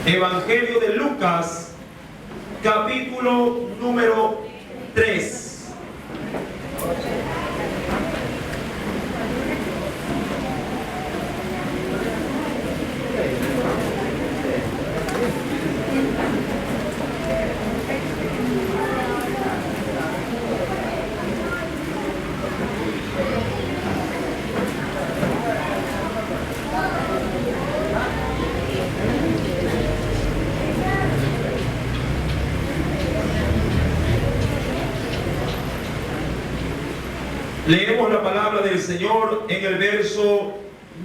Evangelio de Lucas, capítulo número 3. Leemos la palabra del Señor en el verso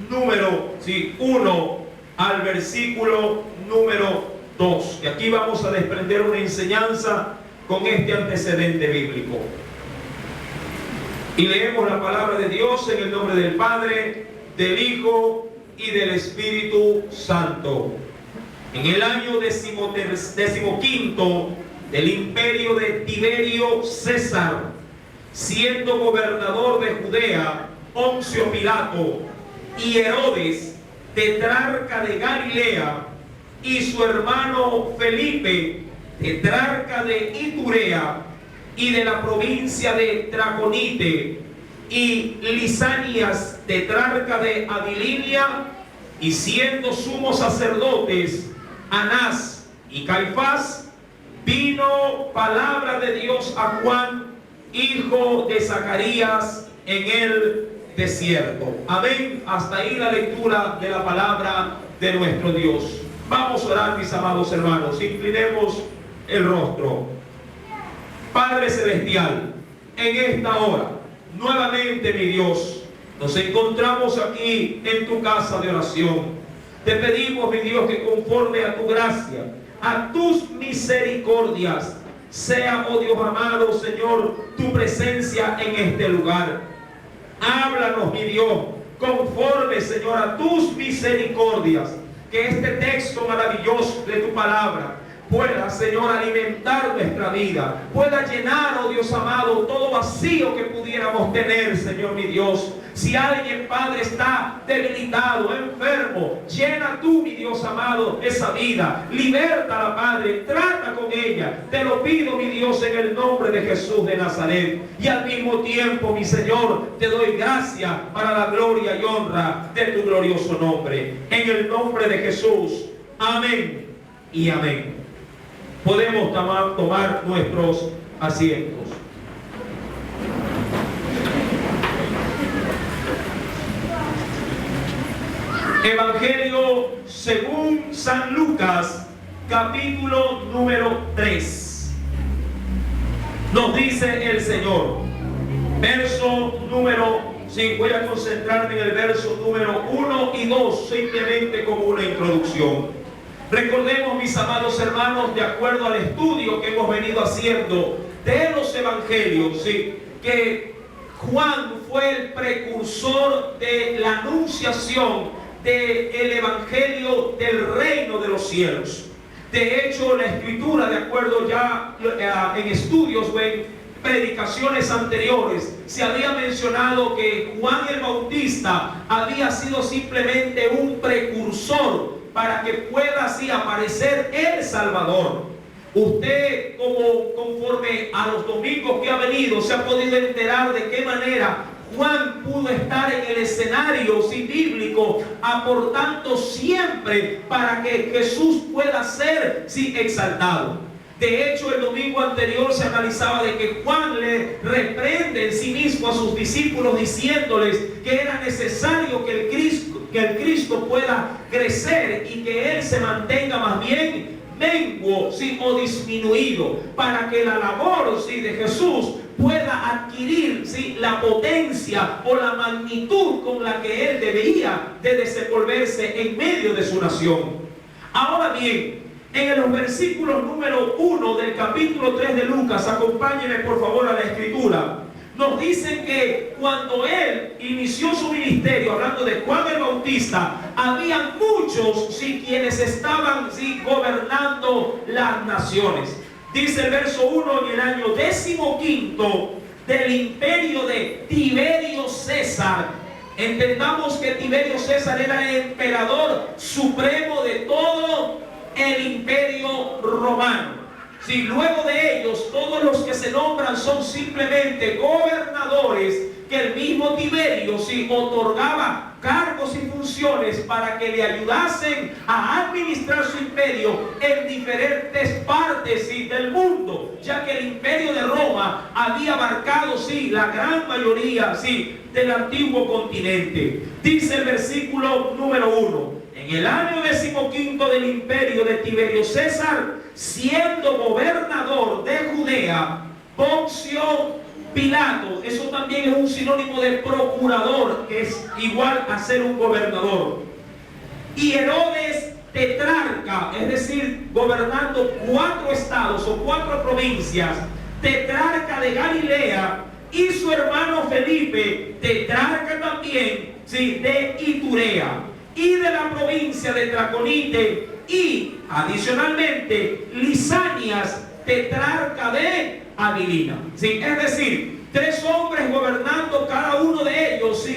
número 1 al versículo número 2. Y aquí vamos a desprender una enseñanza con este antecedente bíblico. Y leemos la palabra de Dios en el nombre del Padre, del Hijo y del Espíritu Santo. En el año 15º del imperio de Tiberio César, siendo gobernador de Judea Poncio Pilato y Herodes, tetrarca de Galilea, y su hermano Felipe, tetrarca de Iturea y de la provincia de Traconite, y Lisanias, tetrarca de Abilinia, y siendo sumos sacerdotes Anás y Caifás, vino palabra de Dios a Juan, hijo de Zacarías, en el desierto. Amén. Hasta ahí la lectura de la palabra de nuestro Dios. Vamos a orar, mis amados hermanos. Inclinemos el rostro. Padre celestial, en esta hora, nuevamente, mi Dios, nos encontramos aquí en tu casa de oración. Te pedimos, mi Dios, que conforme a tu gracia, a tus misericordias, sea, oh Dios amado, Señor, tu presencia en este lugar. Háblanos, mi Dios, conforme, Señor, a tus misericordias. Que este texto maravilloso de tu palabra pueda, Señor, alimentar nuestra vida, pueda llenar, oh Dios amado, todo vacío que pudiéramos tener, Señor mi Dios. Si alguien, Padre, está debilitado, enfermo, llena tú, mi Dios amado, esa vida. Libértala, Padre, trata con ella. Te lo pido, mi Dios, en el nombre de Jesús de Nazaret. Y al mismo tiempo, mi Señor, te doy gracias para la gloria y honra de tu glorioso nombre. En el nombre de Jesús. Amén y amén. Podemos tomar nuestros asientos. Evangelio según San Lucas, capítulo número 3. Nos dice el Señor, verso número 5. Voy a concentrarme en el verso número 1 y 2, simplemente como una introducción. Recordemos, mis amados hermanos, de acuerdo al estudio que hemos venido haciendo de los evangelios, ¿sí?, que Juan fue el precursor de la anunciación del evangelio del reino de los cielos. De hecho, la escritura, de acuerdo ya en estudios o en predicaciones anteriores, se había mencionado que Juan el Bautista había sido simplemente un precursor para que pueda así aparecer el Salvador. Usted, conforme a los domingos que ha venido, se ha podido enterar de qué manera Juan pudo estar en el escenario bíblico, aportando siempre para que Jesús pueda ser exaltado. De hecho, el domingo anterior se analizaba de que Juan le reprende en sí mismo a sus discípulos, diciéndoles que era necesario que el Cristo pueda crecer y que Él se mantenga más bien menguo o disminuido, para que la labor de Jesús pueda adquirir la potencia o la magnitud con la que Él debía de desenvolverse en medio de su nación. Ahora bien, en los versículos número 1 del capítulo 3 de Lucas, acompáñenme por favor a la escritura. Nos dicen que cuando Él inició su ministerio, hablando de Juan el Bautista, había muchos quienes estaban gobernando las naciones. Dice el verso 1, en el año 15º del imperio de Tiberio César. Entendamos que Tiberio César era el emperador supremo de todo el imperio romano. Si luego de ellos todos los que se nombran son simplemente gobernadores que el mismo Tiberio otorgaba cargos y funciones para que le ayudasen a administrar su imperio en diferentes partes del mundo, ya que el imperio de Roma había abarcado la gran mayoría del antiguo continente. Dice el versículo número 1: en el año 15 del imperio de Tiberio César, siendo gobernador de Judea, Poncio Pilato, eso también es un sinónimo de procurador, que es igual a ser un gobernador, y Herodes tetrarca, es decir, gobernando 4 estados o 4 provincias, tetrarca de Galilea, y su hermano Felipe, tetrarca también de Iturea y de la provincia de Traconite, y adicionalmente Lisanias, tetrarca de Abilina. Es decir, 3 hombres gobernando cada uno de ellos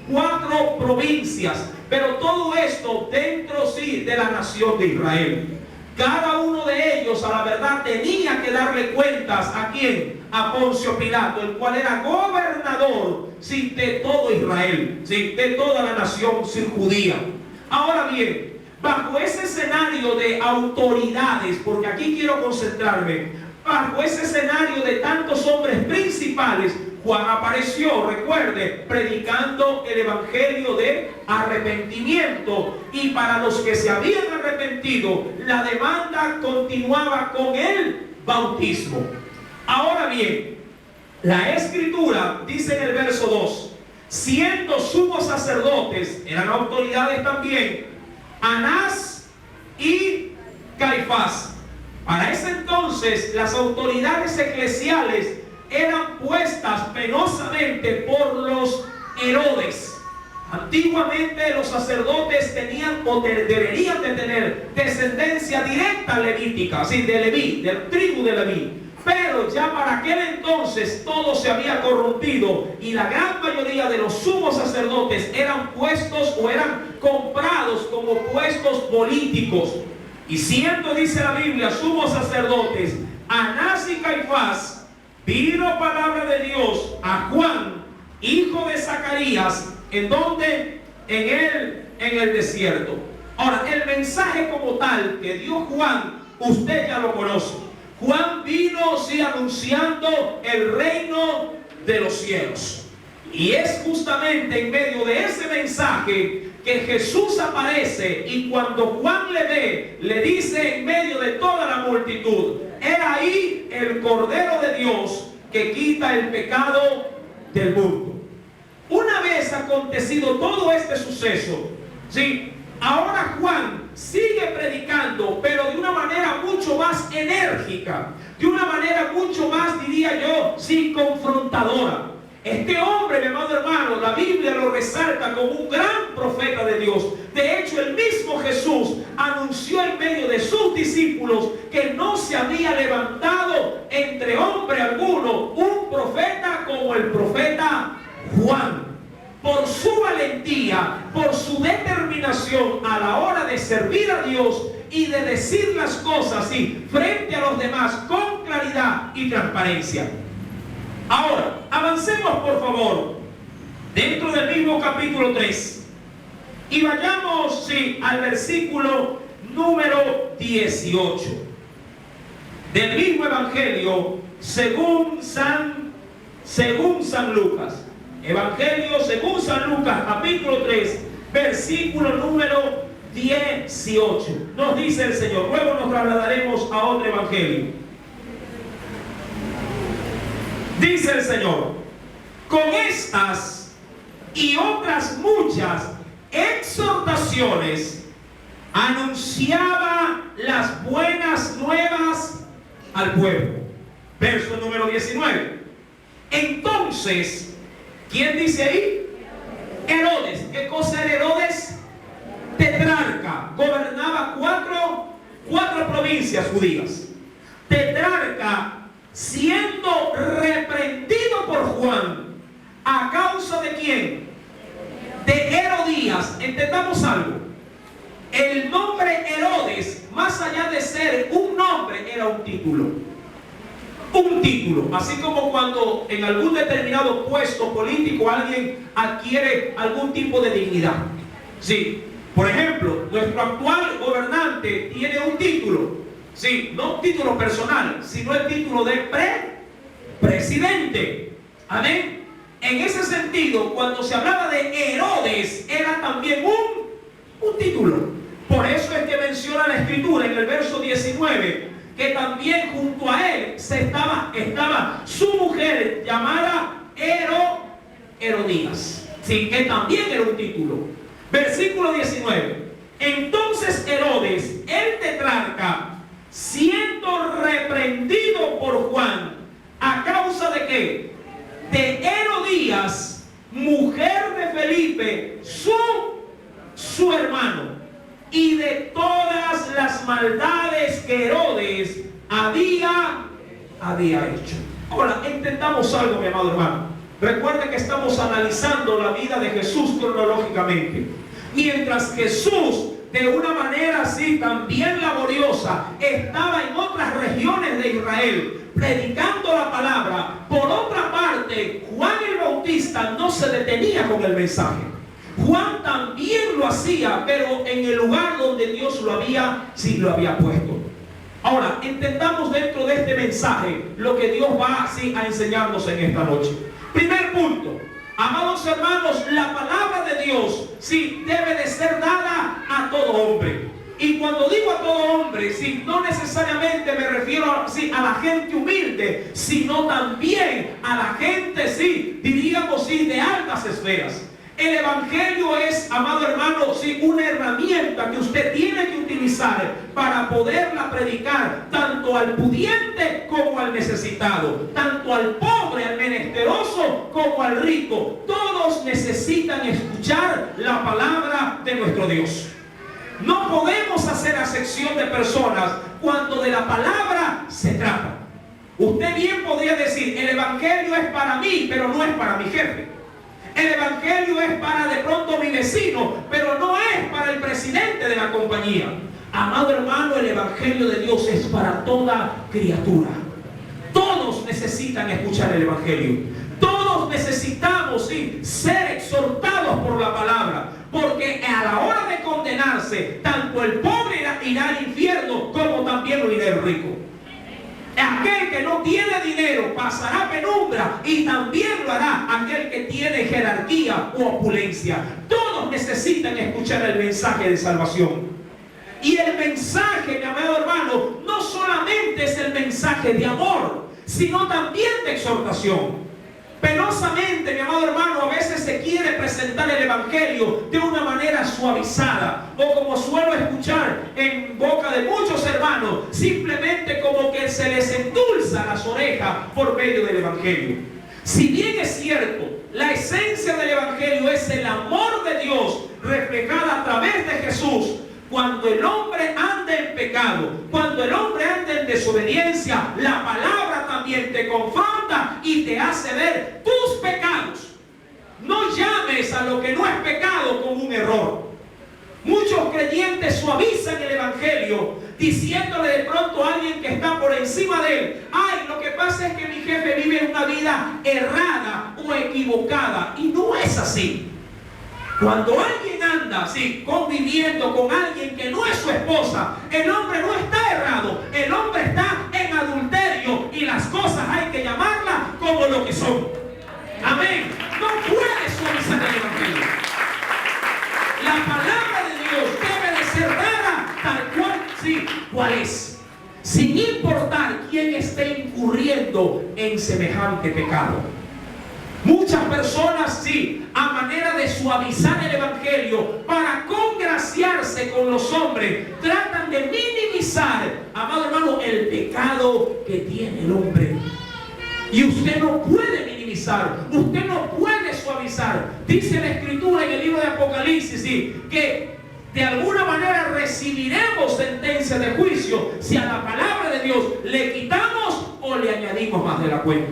4 provincias, pero todo esto dentro de la nación de Israel. Cada uno de ellos, a la verdad, tenía que darle cuentas ¿a quién? A Poncio Pilato, el cual era gobernador de todo Israel, de toda la nación judía. Ahora bien, bajo ese escenario de autoridades, porque aquí quiero concentrarme, bajo ese escenario de tantos hombres principales, Juan apareció, recuerde, predicando el evangelio de arrepentimiento, y para los que se habían arrepentido, la demanda continuaba con el bautismo. Ahora bien, la escritura dice en el verso 2: siendo sumos sacerdotes, eran autoridades también, Anás y Caifás. Para ese entonces las autoridades eclesiales eran puestas penosamente por los Herodes. Antiguamente los sacerdotes tenían o deberían de tener descendencia directa levítica, de Leví, del tribu de Leví. Pero ya para aquel entonces todo se había corrompido, y la gran mayoría de los sumos sacerdotes eran puestos o eran comprados como puestos políticos. Y siendo, dice la Biblia, sumos sacerdotes Anás y Caifás, vino palabra de Dios a Juan, hijo de Zacarías, ¿en dónde? En el desierto. Ahora, el mensaje como tal que dio Juan, usted ya lo conoce. Juan vino anunciando el reino de los cielos. Y es justamente en medio de ese mensaje que Jesús aparece, y cuando Juan le ve, le dice en medio de toda la multitud: he ahí el Cordero de Dios que quita el pecado del mundo. Una vez acontecido todo este suceso, ahora Juan sigue predicando, pero de una manera mucho más enérgica, de una manera mucho más, diría yo, confrontadora. Este hombre, mi amado hermano, la Biblia lo resalta como un gran profeta de Dios. De hecho, el mismo Jesús anunció en medio de sus discípulos que no se había levantado entre hombre alguno un profeta como el profeta Juan. Por su valentía, por su determinación a la hora de servir a Dios y de decir las cosas frente a los demás con claridad y transparencia. Ahora, avancemos por favor dentro del mismo capítulo 3 y vayamos al versículo número 18 del mismo evangelio según San Lucas. Evangelio según San Lucas, capítulo 3, versículo número 18. Nos dice el Señor. Luego nos trasladaremos a otro evangelio. Dice el Señor: con estas y otras muchas exhortaciones anunciaba las buenas nuevas al pueblo. Verso número 19. Entonces, ¿quién dice ahí? Herodes. ¿Qué cosa era Herodes? Tetrarca. Gobernaba cuatro provincias judías. Tetrarca, siendo reprendido por Juan, ¿a causa de quién? De Herodías. Entendamos algo. El nombre Herodes más allá de ser un nombre, era un título. Un título, así como cuando en algún determinado puesto político alguien adquiere algún tipo de dignidad. Sí, por ejemplo, nuestro actual gobernante tiene un título, sí, no un título personal, sino el título de presidente. Amén. En ese sentido, cuando se hablaba de Herodes, era también un título. Por eso es que menciona la Escritura en el verso 19, que también junto a él estaba su mujer llamada Herodías, sí, que también era un título. Versículo 19. Entonces Herodes, el tetrarca, siendo reprendido por Juan, ¿a causa de qué? De Herodías, mujer de Felipe, su hermano, y de todas las maldades que Herodes había hecho. Ahora, entendamos algo, mi amado hermano. Recuerde que estamos analizando la vida de Jesús cronológicamente. Mientras Jesús, de una manera así también laboriosa, estaba en otras regiones de Israel predicando la palabra, por otra parte, Juan el Bautista no se detenía con el mensaje. Juan también lo hacía, pero en el lugar donde Dios lo había puesto. Ahora, entendamos dentro de este mensaje lo que Dios va así a enseñarnos en esta noche. Primer punto, amados hermanos, la palabra de Dios sí debe de ser dada a todo hombre. Y cuando digo a todo hombre, sí, no necesariamente me refiero sí, a la gente humilde, sino también a la gente, sí, diríamos, sí, de altas esferas. El evangelio es, amado hermano, sí, una herramienta que usted tiene que utilizar para poderla predicar tanto al pudiente como al necesitado, tanto al pobre, al menesteroso como al rico. Todos necesitan escuchar la palabra de nuestro Dios. No podemos hacer acepción de personas cuando de la palabra se trata. Usted bien podría decir, el evangelio es para mí, pero no es para mi jefe. El evangelio es para de pronto mi vecino, pero no es para el presidente de la compañía. Amado hermano, el evangelio de Dios es para toda criatura. Todos necesitan escuchar el evangelio. Todos necesitamos sí, ser exhortados por la palabra, porque a la hora de condenarse, tanto el pobre irá al infierno como también lo irá el rico. Aquel que no tiene dinero pasará penumbra, y también lo hará aquel que tiene jerarquía o opulencia. Todos necesitan escuchar el mensaje de salvación. Y el mensaje, mi amado hermano, no solamente es el mensaje de amor, sino también de exhortación. Penosamente, mi amado hermano, a veces se quiere presentar el evangelio de una manera suavizada, o como suelo escuchar en boca de muchos hermanos, simplemente como que se les endulza las orejas por medio del evangelio. Si bien es cierto, la esencia del evangelio es el amor de Dios reflejada a través de Jesús. Cuando el hombre anda en pecado, cuando el hombre anda en desobediencia, la palabra también te confronta y te hace ver tus pecados. No llames a lo que no es pecado como un error. Muchos creyentes suavizan el evangelio diciéndole de pronto a alguien que está por encima de él: ay, lo que pasa es que mi jefe vive una vida errada o equivocada. Y no es así. Cuando alguien anda así, conviviendo con alguien que no es su esposa, el hombre no está errado, el hombre está en adulterio, y las cosas hay que llamarlas como lo que son. Amén. No puede suavizar el evangelio. La palabra de Dios debe de ser dada tal cual, sí, cual es, sin importar quién esté incurriendo en semejante pecado. Muchas personas, sí, a manera de suavizar el evangelio para congraciarse con los hombres, tratan de minimizar, amado hermano, el pecado que tiene el hombre. Y usted no puede minimizar, usted no puede suavizar. Dice la Escritura en el libro de Apocalipsis, sí, que de alguna manera recibiremos sentencia de juicio si a la palabra de Dios le quitamos o le añadimos más de la cuenta.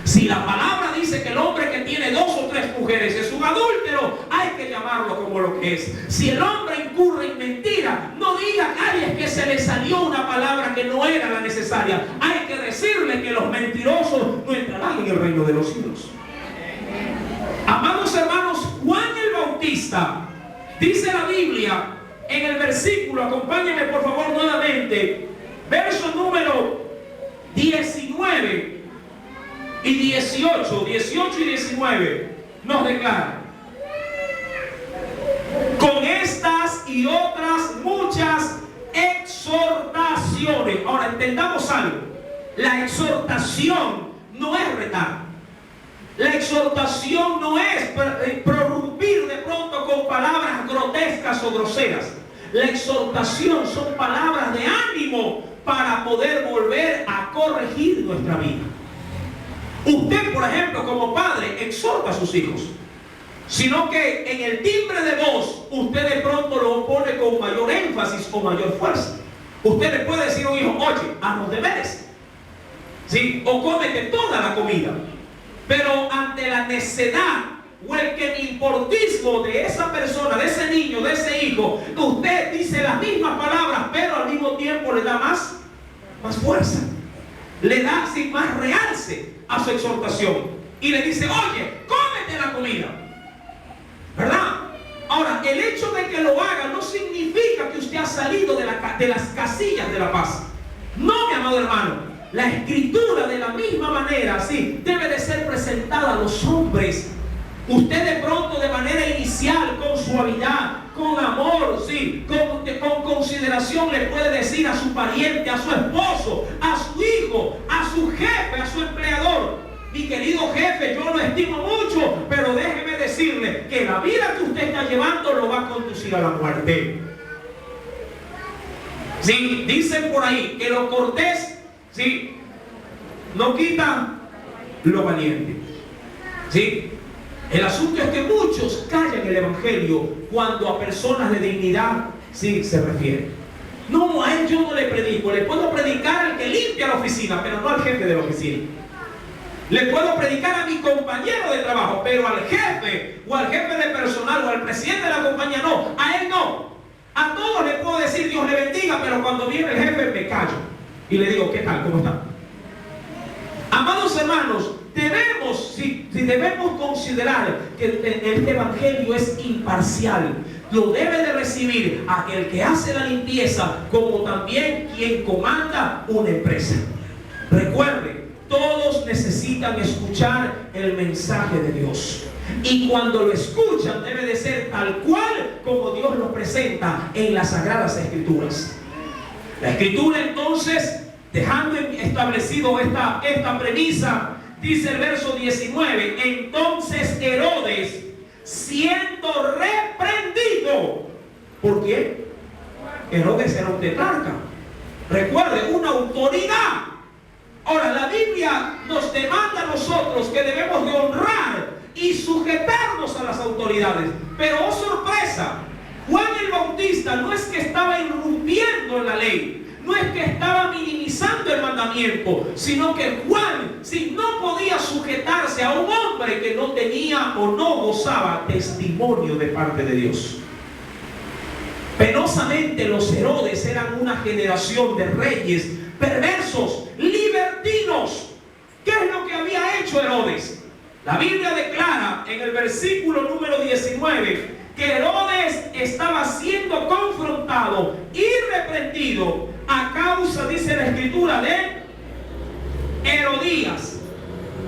Si la palabra dice dice que el hombre que tiene 2 o 3 mujeres es un adúltero. Hay que llamarlo como lo que es. Si el hombre incurre en mentira, no diga, ay, es que se le salió una palabra que no era la necesaria. Hay que decirle que los mentirosos no entrarán en el reino de los cielos. Amados hermanos, Juan el Bautista, dice la Biblia en el versículo, acompáñenme por favor nuevamente, verso número 19 y 18 y 19, nos declara: con estas y otras muchas exhortaciones. Ahora entendamos algo. La exhortación no es retar. La exhortación no es prorrumpir de pronto con palabras grotescas o groseras. La exhortación son palabras de ánimo para poder volver a corregir nuestra vida. Usted, por ejemplo, como padre, exhorta a sus hijos, sino que en el timbre de voz usted de pronto lo pone con mayor énfasis o mayor fuerza. Usted le puede decir a un hijo, oye, haz los deberes, ¿sí? O cómete toda la comida. Pero ante la necedad o el que me importismo de esa persona, de ese niño, de ese hijo, usted dice las mismas palabras, pero al mismo tiempo le da más fuerza, le da así más realce a su exhortación y le dice, oye, cómete la comida, ¿verdad? Ahora, el hecho de que lo haga no significa que usted ha salido de las casillas de la paz. No, mi amado hermano. La escritura de la misma manera, sí, debe de ser presentada a los hombres. Usted de pronto de manera inicial, con suavidad, con amor, sí, con consideración le puede decir a su pariente, a su esposo, a su hijo, a su jefe, a su empleador: mi querido jefe, yo lo estimo mucho, pero déjeme decirle que la vida que usted está llevando lo va a conducir a la muerte. Sí, dicen por ahí que lo cortés, sí, no quita lo valiente. ¿Sí? El asunto es que muchos callan el evangelio cuando a personas de dignidad, sí, se refiere. No, a él yo no le predico. Le puedo predicar al que limpia la oficina, pero no al jefe de la oficina. Le puedo predicar a mi compañero de trabajo, pero al jefe o al jefe de personal o al presidente de la compañía no. A él no. A todos le puedo decir Dios le bendiga, pero cuando viene el jefe me callo y le digo, ¿qué tal? ¿Cómo está? Amados hermanos, debemos considerar que este evangelio es imparcial. Lo debe de recibir aquel que hace la limpieza, como también quien comanda una empresa. Recuerde, todos necesitan escuchar el mensaje de Dios. Y cuando lo escuchan debe de ser tal cual como Dios lo presenta en las Sagradas Escrituras. La Escritura entonces, dejando establecido esta premisa, dice el verso 19: entonces Herodes, siendo reprendido. ¿Por quién? Herodes era un tetrarca. Recuerde, una autoridad. Ahora, la Biblia nos demanda a nosotros que debemos de honrar y sujetarnos a las autoridades. Pero, oh sorpresa, Juan el Bautista no es que estaba irrumpiendo en la ley, no es que estaba minimizando el mandamiento, sino que Juan, si no podía sujetarse a un hombre que no tenía o no gozaba testimonio de parte de Dios. Penosamente los Herodes eran una generación de reyes perversos, libertinos. ¿Qué es lo que había hecho Herodes? La Biblia declara en el versículo número 19 que Herodes estaba siendo confrontado y reprendido a causa, dice la Escritura, de Herodías.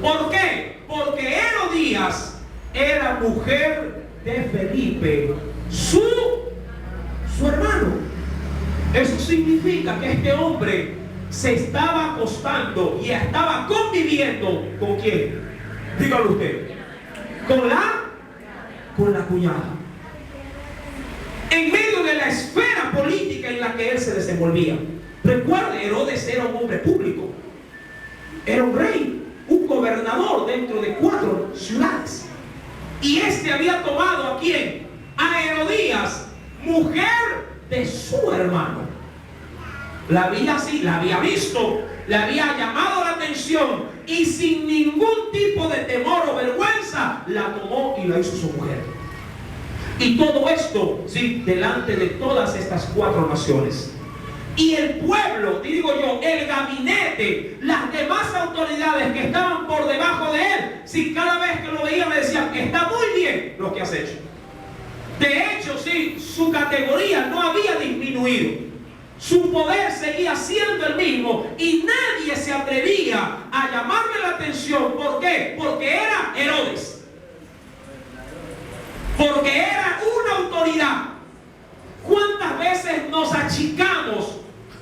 ¿Por qué? Porque Herodías era mujer de Felipe, su hermano. Eso significa que este hombre se estaba acostando y estaba conviviendo ¿con quién? Dígalo usted. Con la cuñada. En medio de la esfera política en la que él se desenvolvía. Recuerde, Herodes era un hombre público. Era un rey, un gobernador dentro de 4 ciudades. Y este había tomado ¿a quién? A Herodías, mujer de su hermano. la había visto, le había llamado la atención y sin ningún tipo de temor o vergüenza la tomó y la hizo su mujer. Y todo esto, sí, delante de todas estas 4 naciones. Y el pueblo, digo yo, el gabinete, las demás autoridades que estaban por debajo de él, si cada vez que lo veían le decían, está muy bien lo que has hecho. De hecho, sí, su categoría no había disminuido. Su poder seguía siendo el mismo y nadie se atrevía a llamarle la atención. ¿Por qué? Porque era Herodes. Porque era una autoridad. ¿Cuántas veces nos achicamos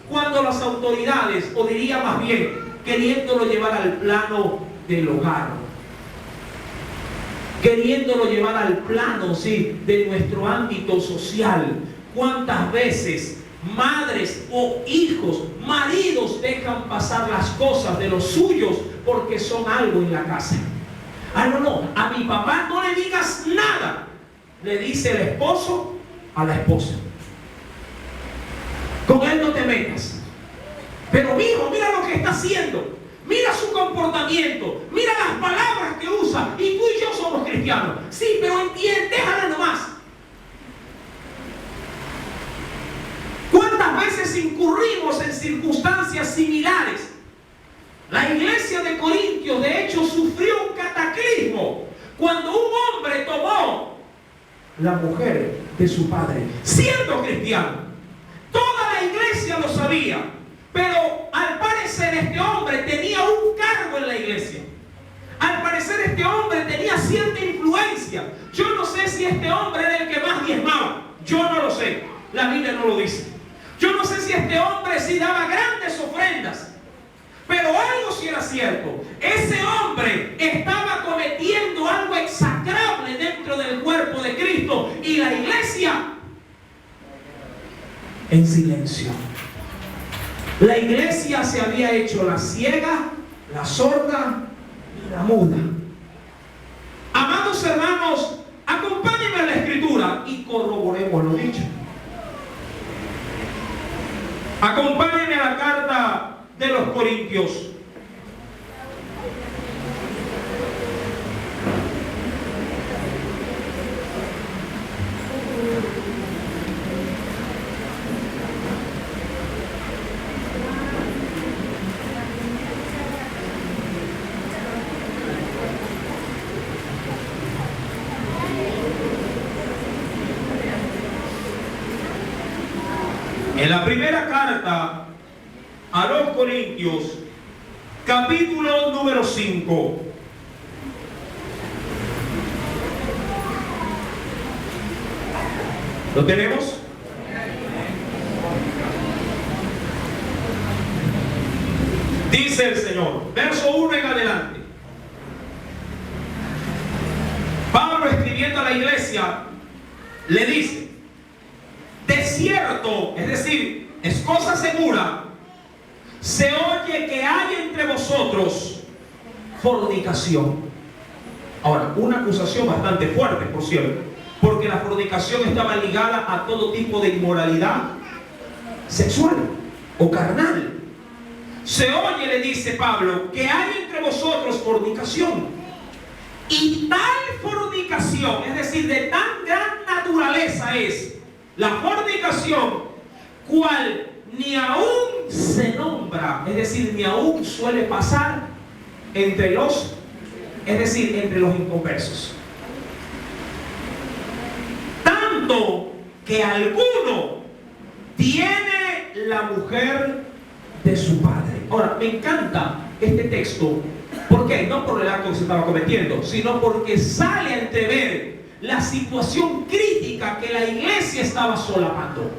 cuando las autoridades, o diría más bien, queriéndolo llevar al plano del hogar? Queriéndolo llevar al plano, sí, de nuestro ámbito social. ¿Cuántas veces madres o hijos, maridos dejan pasar las cosas de los suyos porque son algo en la casa? No, a mi papá no le digas nada, le dice el esposo a la esposa. Con él no te metas. Pero mi hijo, mira lo que está haciendo. Mira su comportamiento. Mira las palabras que usa. Y tú y yo somos cristianos. Sí, pero entiende, déjala nomás. ¿Cuántas veces incurrimos en circunstancias similares? La iglesia de Corintios, de hecho, sufrió un cataclismo cuando un hombre tomó la mujer de su padre, siendo cristiano. Toda la iglesia lo sabía, pero al parecer este hombre tenía un cargo en la iglesia. Al parecer este hombre tenía cierta influencia. Yo no sé si este hombre era el que más diezmaba. Yo no lo sé. La Biblia no lo dice. Yo no sé si este hombre sí daba grandes ofrendas. Pero algo sí era cierto. Ese hombre estaba cometiendo algo execrable dentro del cuerpo de Cristo. Y la iglesia en silencio. La iglesia se había hecho la ciega, la sorda y la muda. Amados hermanos, acompáñenme a la escritura y corroboremos lo dicho. Acompáñenme a la carta de los Corintios. En la primera carta a los Corintios, capítulo número 5. ¿Lo tenemos? Dice el Señor, verso 1 en adelante. Pablo, escribiendo a la iglesia, le dice: de cierto, es decir, es cosa segura, se oye que hay entre vosotros fornicación. Ahora, una acusación bastante fuerte, por cierto, porque la fornicación estaba ligada a todo tipo de inmoralidad sexual o carnal. Se oye, le dice Pablo, que hay entre vosotros fornicación. Y tal fornicación, es decir, de tan gran naturaleza es la fornicación, cual ni aún se nombra, es decir, ni aún suele pasar entre los, es decir, entre los inconversos. Tanto que alguno tiene la mujer de su padre. Ahora, me encanta este texto. ¿Por qué? No por el acto que se estaba cometiendo, sino porque sale a entrever la situación crítica que la iglesia estaba solapando.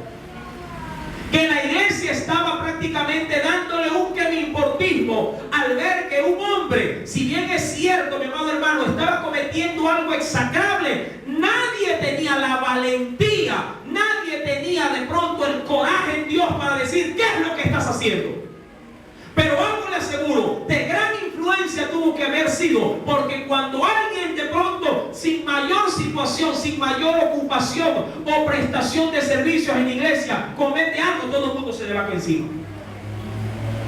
Que la iglesia estaba prácticamente dándole un quemimportismo al ver que un hombre, si bien es cierto, mi amado hermano, estaba cometiendo algo execrable, nadie tenía la valentía, nadie tenía de pronto el coraje en Dios para decir: ¿qué es lo que estás haciendo? Pero algo le aseguro, de gran influencia tuvo que haber sido, porque cuando alguien de pronto, sin mayor situación, sin mayor ocupación o prestación de servicios en la iglesia, comete algo, todo el mundo se le va encima.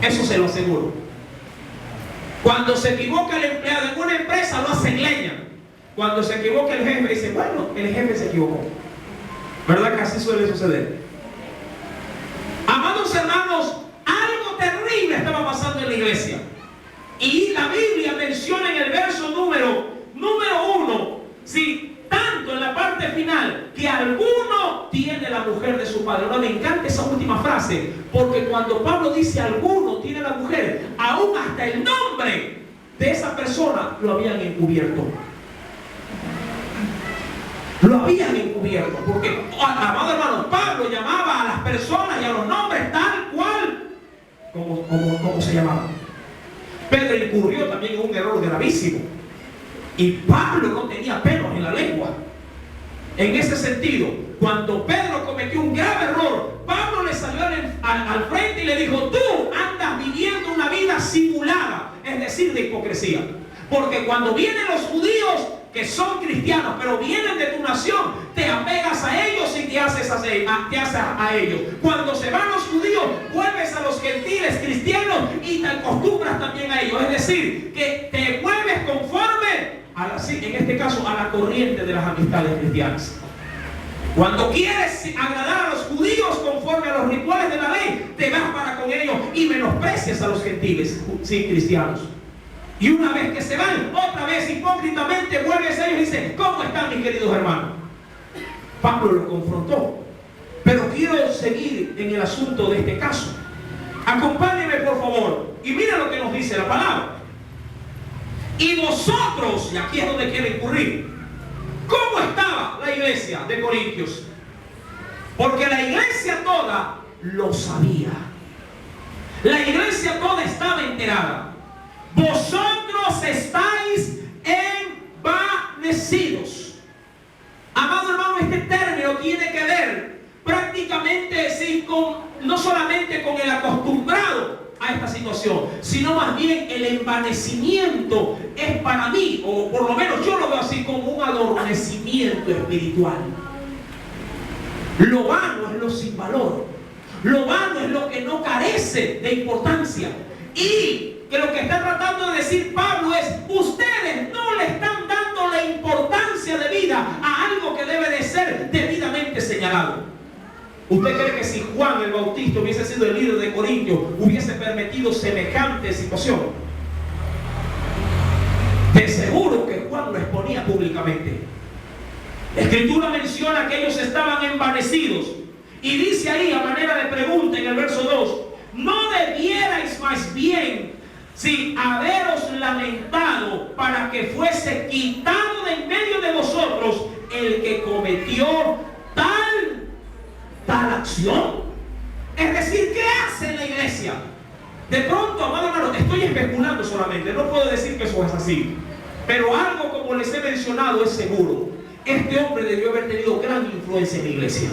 Eso se lo aseguro. Cuando se equivoca el empleado en una empresa, lo hacen leña. Cuando se equivoca el jefe, dice, bueno, el jefe se equivocó. ¿Verdad que así suele suceder? Amados hermanos, algo terrible estaba pasando en la iglesia. Y la Biblia menciona en el verso número 1, sí, tanto en la parte final, que alguno tiene la mujer de su padre. Ahora me encanta esa última frase, porque cuando Pablo dice alguno tiene la mujer, aún hasta el nombre de esa persona lo habían encubierto. Lo habían encubierto, porque, amado hermano, Pablo llamaba a las personas y a los nombres tal cual como se llamaban. Pedro incurrió también en un error gravísimo, y Pablo no tenía pelos en la lengua. En ese sentido, cuando Pedro cometió un grave error, Pablo le salió al frente y le dijo, tú andas viviendo una vida simulada, es decir, de hipocresía. Porque cuando vienen los judíos que son cristianos, pero vienen de tu nación, te apegas a ellos y te haces a ellos. Cuando se van los judíos, vuelves a los gentiles cristianos y te acostumbras también a ellos. Es decir, que te mueves conforme en este caso, a la corriente de las amistades cristianas. Cuando quieres agradar a los judíos conforme a los rituales de la ley, te vas para con ellos y menosprecias a los gentiles, sí, cristianos. Y una vez que se van, otra vez hipócritamente vuelves a ellos y dices, ¿cómo están mis queridos hermanos? Pablo lo confrontó. Pero quiero seguir en el asunto de este caso. Acompáñenme por favor y mira lo que nos dice la palabra. Y vosotros, y aquí es donde quiero incurrir, ¿cómo estaba la iglesia de Corintios? Porque la iglesia toda lo sabía. La iglesia toda estaba enterada. Vosotros estáis envanecidos. Amado hermano, este término tiene que ver prácticamente no solamente con el acostumbrado a esta situación, sino más bien el envanecimiento es para mí, o por lo menos yo lo veo así, como un adormecimiento espiritual. Lo vano es lo sin valor, lo vano es lo que no carece de importancia, y que lo que está tratando de decir Pablo es, ustedes no le están dando la importancia de vida a algo que debe de ser debidamente señalado. ¿Usted cree que si Juan el Bautista hubiese sido el líder de Corintios, hubiese permitido semejante situación? De seguro que Juan lo exponía públicamente. La Escritura menciona que ellos estaban envanecidos. Y dice ahí, a manera de pregunta en el verso 2, ¿no debierais más bien, haberos lamentado para que fuese quitado de en medio de vosotros el que cometió tal acción? Es decir, ¿qué hace la iglesia? De pronto, amado hermano, estoy especulando solamente, no puedo decir que eso es así, pero algo como les he mencionado es seguro. Este hombre debió haber tenido gran influencia en la iglesia,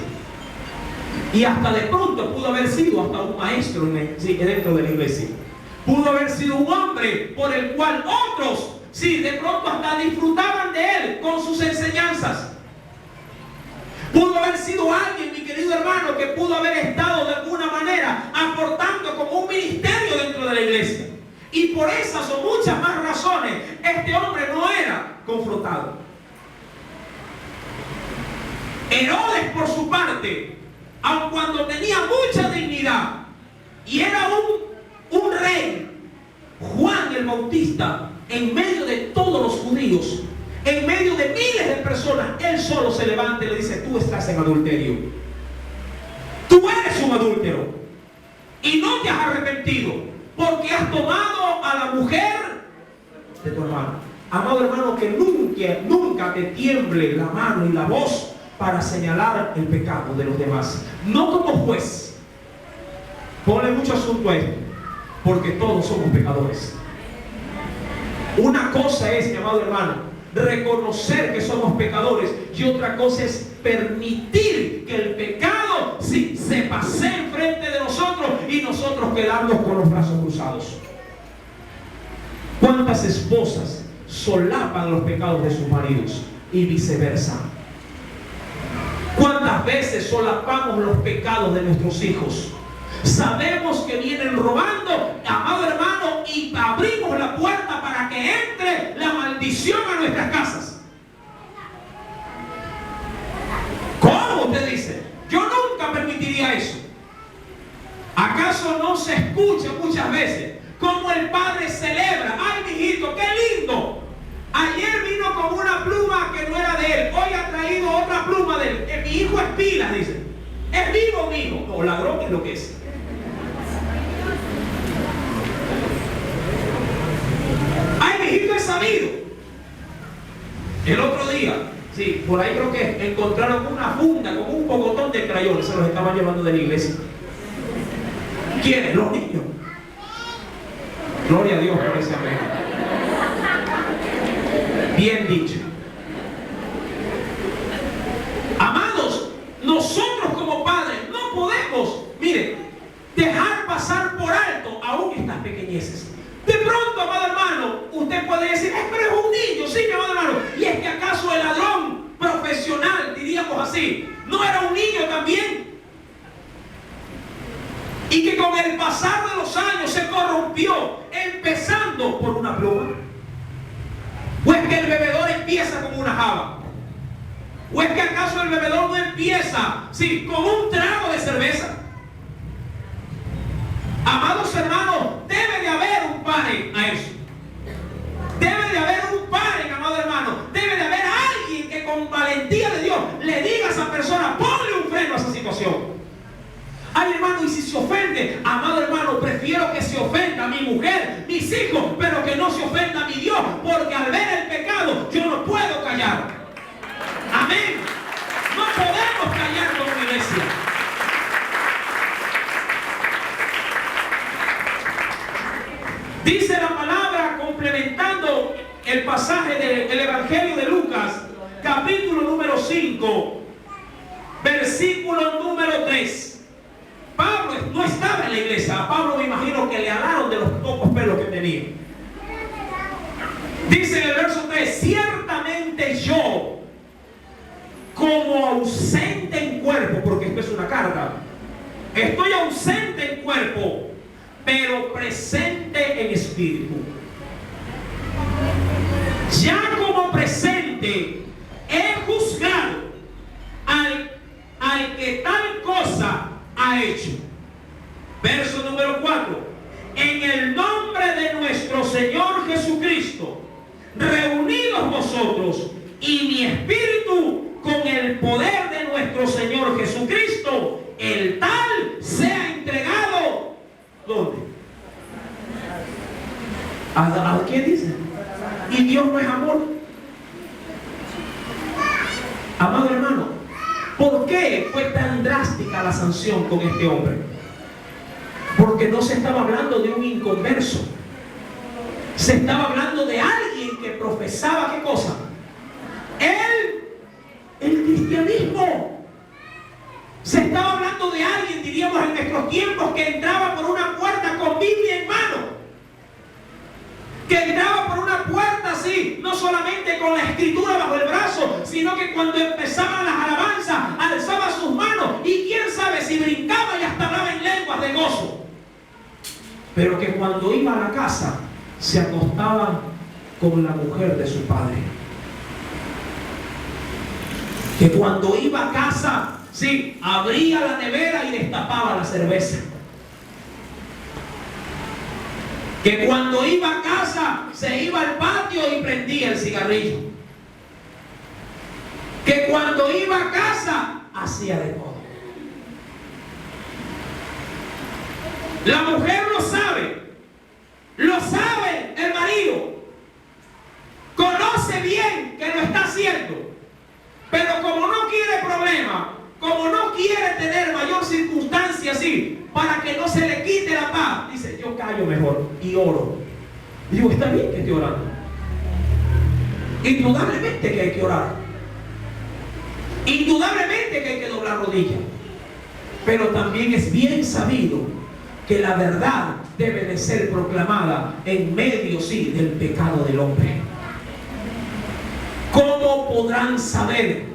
y hasta de pronto pudo haber sido hasta un maestro dentro de la iglesia. Pudo haber sido un hombre por el cual otros, de pronto hasta disfrutaban de él con sus enseñanzas. Pudo haber sido alguien, mi querido hermano, que pudo haber estado de alguna manera aportando como un ministerio dentro de la iglesia. Y por esas o muchas más razones, este hombre no era confrontado. Herodes, por su parte, aun cuando tenía mucha dignidad y era un rey, Juan el Bautista, en medio de todos los judíos, en medio de miles de personas, él solo se levanta y le dice, tú estás en adulterio. Tú eres un adúltero y no te has arrepentido porque has tomado a la mujer de tu hermano. Amado hermano, que nunca te tiemble la mano y la voz para señalar el pecado de los demás. No como juez. Ponle mucho asunto a esto, porque todos somos pecadores. Una cosa es, mi amado hermano, reconocer que somos pecadores, y otra cosa es permitir que el pecado se pase enfrente de nosotros y nosotros quedarnos con los brazos cruzados. ¿Cuántas esposas solapan los pecados de sus maridos y viceversa? ¿Cuántas veces solapamos los pecados de nuestros hijos? Sabemos que vienen robando muchas veces cómo el padre celebra. Ay, mijito, qué lindo. Ayer vino con una pluma que no era de él. Hoy ha traído otra pluma de él. Mi hijo es pila, dice. ¿Es vivo mi hijo? No, ladrón es lo que es. Ay, mi hijito es sabido. El otro día, sí, por ahí creo que encontraron una funda con un pocotón de crayones. Se los estaban llevando de la iglesia. ¿Quiénes? Los niños. Gloria a Dios por ese amén. Bien dicho. Amados, nosotros como padres no podemos, mire, dejar pasar por alto aún estas pequeñeces. De pronto, amado hermano, usted puede decir, pero es un niño, sí, mi amado hermano. ¿Y es que acaso el ladrón profesional, diríamos así, no era un niño también? Y que con el pasar de los años se corrompió, empezando por una pluma. ¿O es que el bebedor empieza como una java? ¿O es que acaso el bebedor no empieza, sí, con un trago de cerveza? Amados hermanos, debe de haber un pare a eso. Debe de haber un pare, amado hermano. Debe de haber alguien que con valentía de Dios le diga a esa persona, ponle un freno a esa situación. Ay, hermano, y si se ofende, amado hermano, prefiero que se ofenda a mi mujer, mis hijos, pero que no se ofenda a mi Dios, porque al ver el pecado yo no puedo callar. Amén. No podemos callar como iglesia. Dice la palabra, complementando el pasaje del Evangelio de Lucas, capítulo número 5, versículo número 3. Pablo no estaba en la iglesia. A Pablo me imagino que le alaron de los pocos pelos que tenía. Dice en el verso 3, ciertamente yo, como ausente en cuerpo, porque esto es una carta, estoy ausente en cuerpo, pero presente en espíritu. Ya como presente he juzgado al que tal cosa ha hecho. Verso número 4. En el nombre de nuestro Señor Jesucristo, reunidos vosotros y mi espíritu con el poder de nuestro Señor Jesucristo, el tal sea entregado. ¿Dónde? ¿A qué dice? Y Dios no es amor. Amado hermano, ¿por qué fue tan drástica la sanción con este hombre? Porque no se estaba hablando de un inconverso. Se estaba hablando de alguien que profesaba, ¿qué cosa? El cristianismo. Se estaba hablando de alguien, diríamos en nuestros tiempos, que entraba por una puerta con Biblia en mano. Que entraba por una puerta así, no solamente con la escritura bajo el brazo, sino que cuando empezaban las alabanzas, alzaba sus manos y quién sabe si brincaba y hasta hablaba en lenguas de gozo. Pero que cuando iba a la casa, se acostaba con la mujer de su padre. Que cuando iba a casa, sí, abría la nevera y destapaba la cerveza. Que cuando iba a casa, se iba al patio y prendía el cigarrillo. Que cuando iba a casa, hacía de todo. La mujer lo sabe el marido. Conoce bien que lo está haciendo. Pero como no quiere problema, como no quiere tener mayor circunstancia así, para que no se le quite la paz, dice, yo callo mejor y oro. Y digo, está bien que esté orando. Indudablemente que hay que orar. Indudablemente que hay que doblar rodillas. Pero también es bien sabido que la verdad debe de ser proclamada en medio, sí, del pecado del hombre. ¿Cómo podrán saber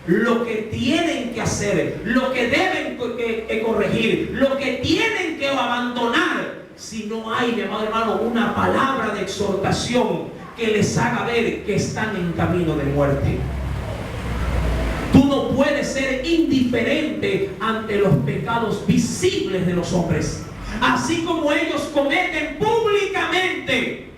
lo que tienen que hacer, lo que deben que corregir, lo que tienen que abandonar, si no hay, mi amado hermano, una palabra de exhortación que les haga ver que están en camino de muerte? Tú no puedes ser indiferente ante los pecados visibles de los hombres. así como ellos cometen públicamente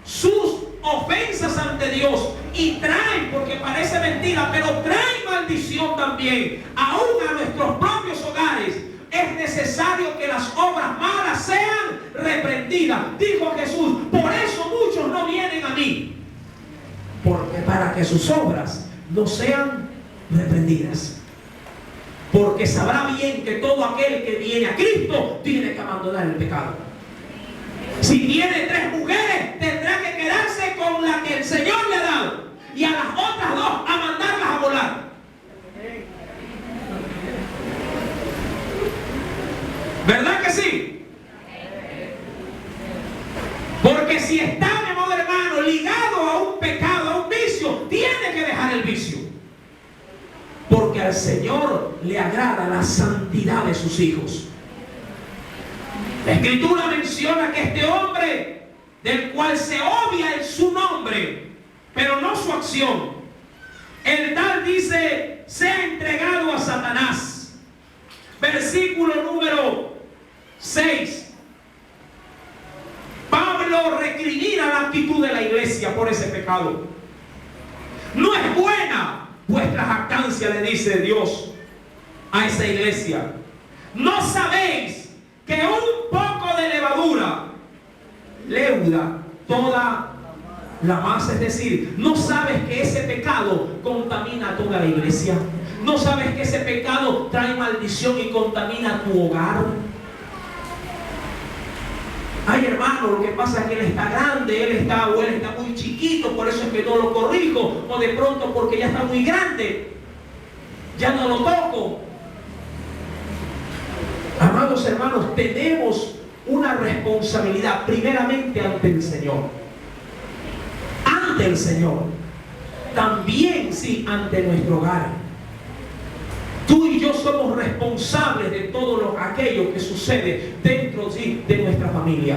sus ofensas ante Dios y traen, porque parece mentira, pero traen maldición también, aún a nuestros propios hogares, es necesario que las obras malas sean reprendidas. Dijo Jesús, por eso muchos no vienen a mí, porque para que sus obras no sean reprendidas. Porque sabrá bien que todo aquel que viene a Cristo tiene que abandonar el pecado. Si tiene 3 mujeres, tendrá que quedarse con la que el Señor le ha dado, y a las otras 2 a mandarlas a volar. ¿Verdad que sí? Porque si está, mi amado hermano, ligado a un pecado, a un vicio, tiene que dejar el vicio. Porque al Señor le agrada la santidad de sus hijos. La Escritura menciona que este hombre, del cual se obvia su nombre, pero no su acción, el tal dice, se ha entregado a Satanás. Versículo número 6. Pablo recrimina la actitud de la iglesia por ese pecado. No es buena vuestra jactancia, le dice Dios a esa iglesia. ¿No sabéis que un poco de levadura leuda toda la masa? Es decir, ¿no sabes que ese pecado contamina a toda la iglesia? ¿No sabes que ese pecado trae maldición y contamina tu hogar? Ay, hermano, lo que pasa es que él está grande, él está muy chiquito, por eso es que no lo corrijo, o de pronto porque ya está muy grande, ya no lo toco. Amados hermanos, tenemos una responsabilidad primeramente ante el Señor. Ante el Señor. También, sí, ante nuestro hogar. Tú y yo somos responsables de todo aquello que sucede dentro, sí, de nuestra familia.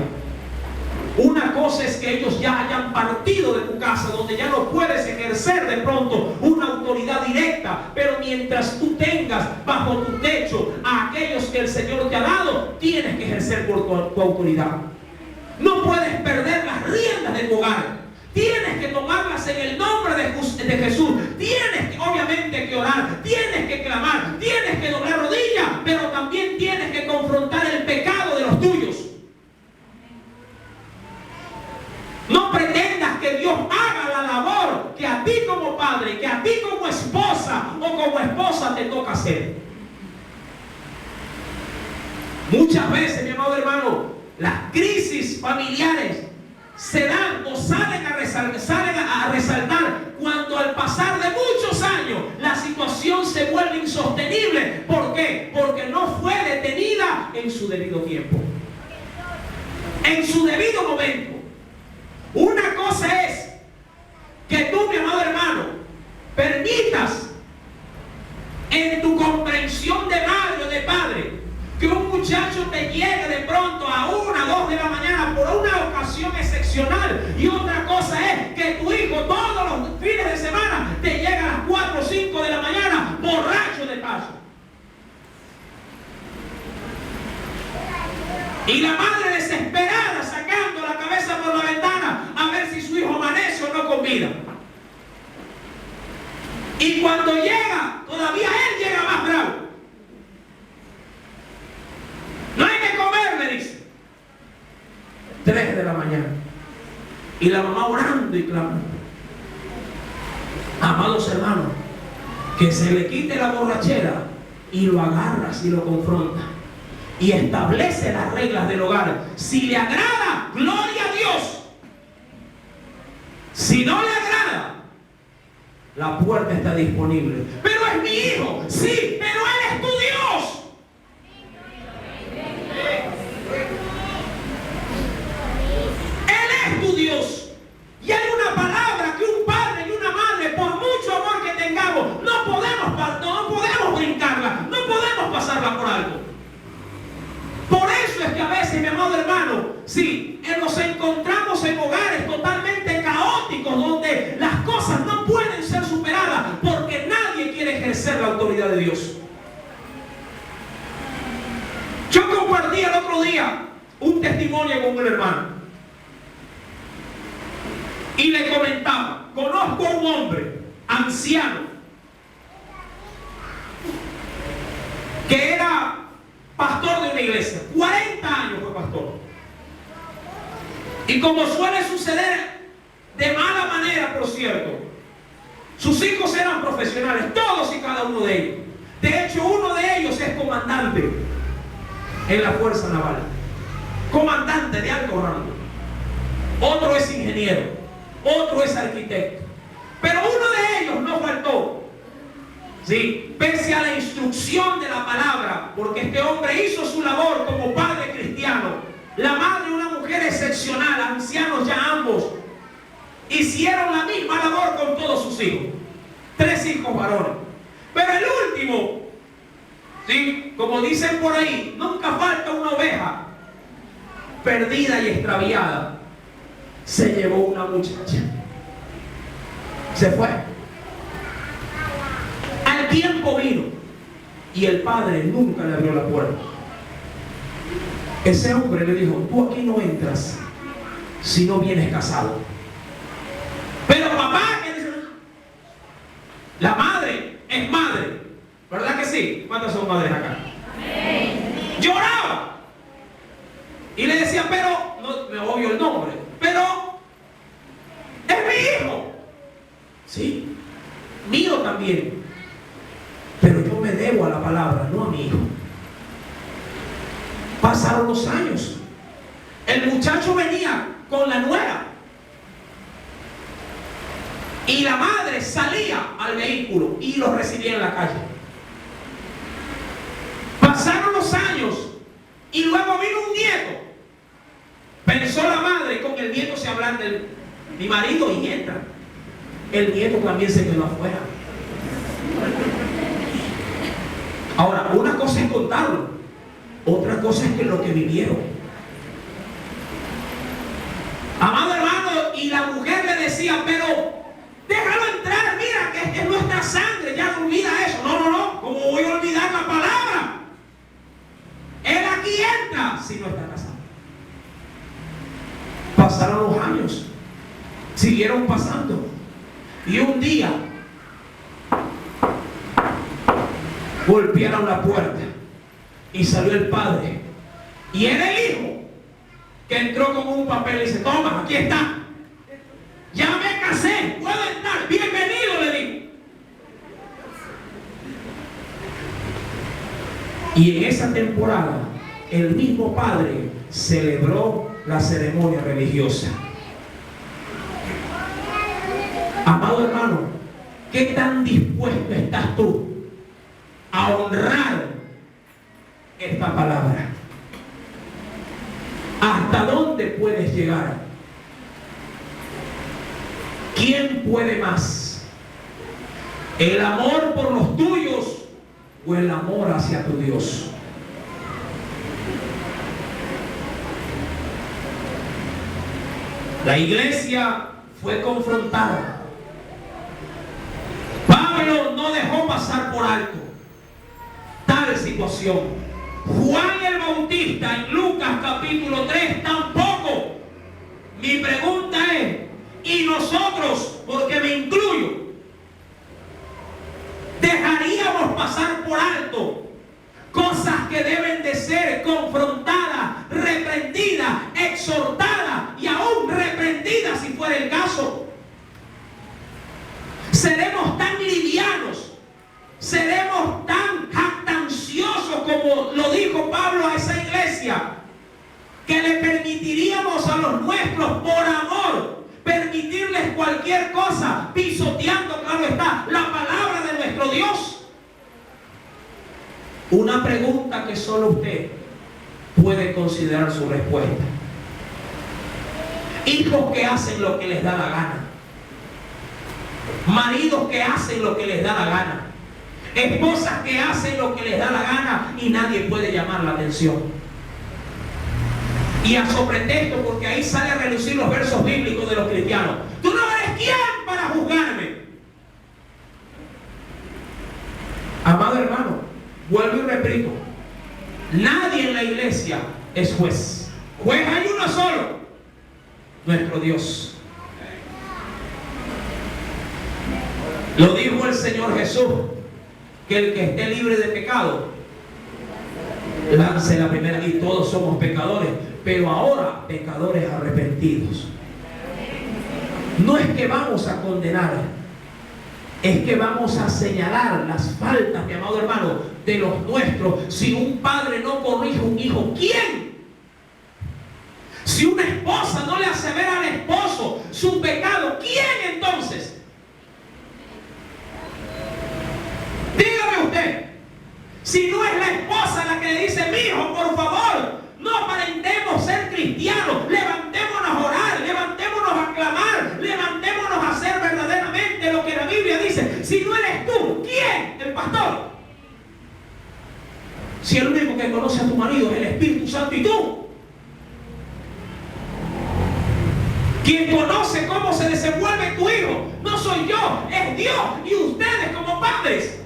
Una cosa es que ellos ya hayan partido de tu casa, donde ya no puedes ejercer de pronto una autoridad directa, pero mientras tú tengas bajo tu techo a aquellos que el Señor te ha dado, tienes que ejercer por tu autoridad. No puedes perder las riendas de tu hogar. Tienes que tomarlas en el nombre de Jesús. Tienes que, obviamente, que orar, tienes que clamar, tienes que doblar rodillas, pero también tienes que confrontar el pecado de los tuyos. No pretendas que Dios haga la labor que a ti como padre, que a ti como esposa o como esposa te toca hacer. Muchas veces, mi amado hermano, las crisis familiares se dan o salen a resaltar cuando al pasar de muchos años la situación se vuelve insostenible. ¿Por qué? Porque no fue detenida en su debido tiempo, en su debido momento. Una cosa es que tú, mi amado hermano, permitas en tu comprensión de madre o de padre que un muchacho te llegue de pronto a 1, 2 de la mañana por una ocasión excepcional, y otra cosa es que tu hijo todos los fines de semana te llega a las 4 o 5 de la mañana borracho de paso. Y la madre desesperada sacando la cabeza por la ventana a ver si su hijo amanece o no con vida. Y cuando llega, todavía él llega más bravo. No hay que comer, me dice. 3 de la mañana. Y la mamá orando y clamando. Amados hermanos, que se le quite la borrachera y lo agarras y lo confrontas. Y establece las reglas del hogar. Si le agrada, gloria a Dios. Si no le agrada, la puerta está disponible. Pero es mi hijo, sí, pero él es tu Dios. Él es tu Dios. Y hay una palabra que un padre y una madre, por mucho amor que tengamos, no podemos brincarla, no podemos pasarla por alto. Por eso es que a veces, mi amado hermano, sí, nos encontramos en hogares totalmente caóticos, donde las cosas no pueden ser superadas, porque nadie quiere ejercer la autoridad de Dios. Yo compartí el otro día testimonio con un hermano y le comentaba: conozco a un hombre anciano que era pastor de una iglesia, 40 años fue pastor, y como suele suceder, de mala manera, por cierto, sus hijos eran profesionales, todos y cada uno de ellos. De hecho, uno de ellos es comandante en la Fuerza Naval, comandante de alto rango. Otro es ingeniero, otro es arquitecto. Pero uno de ellos no faltó, ¿sí?, pese a la instrucción de la palabra, porque este hombre hizo su labor como padre cristiano. La madre, una mujer excepcional, ancianos ya ambos, hicieron la misma labor con todos sus hijos, 3 hijos varones. Pero el último, ¿sí?, como dicen por ahí, nunca falta una oveja perdida y extraviada. Se llevó una muchacha, se fue. Al tiempo vino y el padre nunca le abrió la puerta. Ese hombre le dijo: tú aquí no entras si no vienes casado. Pero papá, ¿qué dice? La madre es madre, ¿verdad que sí? ¿Cuántas son madres acá? Lloraba y le decía: pero, no me obvio el nombre, pero es mi hijo. Sí, mío también, pero yo me debo a la palabra, no a mi hijo. Pasaron los años, el muchacho venía con la nuera y la madre salía al vehículo y lo recibía en la calle. Pasaron los años y luego vino un nieto. Pensó la madre: con el nieto se hablan de mi marido, y entra. El nieto también se quedó afuera. Ahora, una cosa es contarlo, otra cosa es que lo que vivieron. Amado hermano, y la mujer le decía: pero déjalo entrar, mira que es nuestra sangre, ya no olvida eso. No, ¿cómo voy a olvidar la palabra? Él aquí entra si no está casado. Pasaron los años, siguieron pasando, y un día golpearon la puerta y salió el padre, y era el hijo que entró con un papel y dice: toma, aquí está, ya me casé, puedo entrar, bienvenido, le dijo. Y en esa temporada el mismo padre celebró la ceremonia religiosa. Amado hermano, ¿qué tan dispuesto estás tú a honrar esta palabra? ¿Hasta dónde puedes llegar? ¿Quién puede más? ¿El amor por los tuyos o el amor hacia tu Dios? La iglesia fue confrontada. Pablo no dejó pasar por alto tal situación. Juan el Bautista en Lucas capítulo 3 tampoco. Mi pregunta es: ¿y nosotros, porque me incluyo, dejaríamos pasar por alto cosas que deben de ser confrontadas, reprendidas, exhortadas y aún reprendidas si fuera el caso? Seremos tan livianos, seremos tan jactanciosos, como lo dijo Pablo a esa iglesia, que le permitiríamos a los nuestros, por amor, permitirles cualquier cosa, pisoteando, claro está, la palabra de nuestro Dios. Una pregunta que solo usted puede considerar su respuesta. Hijos que hacen lo que les da la gana, maridos que hacen lo que les da la gana, esposas que hacen lo que les da la gana y nadie puede llamar la atención. Y a sobretexto, porque ahí sale a relucir los versos bíblicos de los cristianos: tú no eres quién para juzgarme. Amado hermano, vuelvo y repito: nadie en la iglesia es juez. Juez hay uno solo, nuestro Dios. Lo dijo el Señor Jesús, que el que esté libre de pecado lance la primera, y todos somos pecadores, pero ahora pecadores arrepentidos. No es que vamos a condenar, es que vamos a señalar las faltas, mi amado hermano, de los nuestros. Si un padre no corrige a un hijo, ¿quién? Si una esposa no le asevera al esposo su pecado, ¿quién entonces? Dígame usted. Si no es la esposa la que le dice: mi hijo, por favor, no aparentemos ser cristianos, levantémonos a orar, levantémonos a clamar, levantémonos a hacer verdaderamente lo que la Biblia dice. Si no eres tú, ¿quién? El pastor. Si el único que conoce a tu marido es el Espíritu Santo y tú. Quien conoce cómo se desenvuelve tu hijo no soy yo, es Dios y ustedes como padres.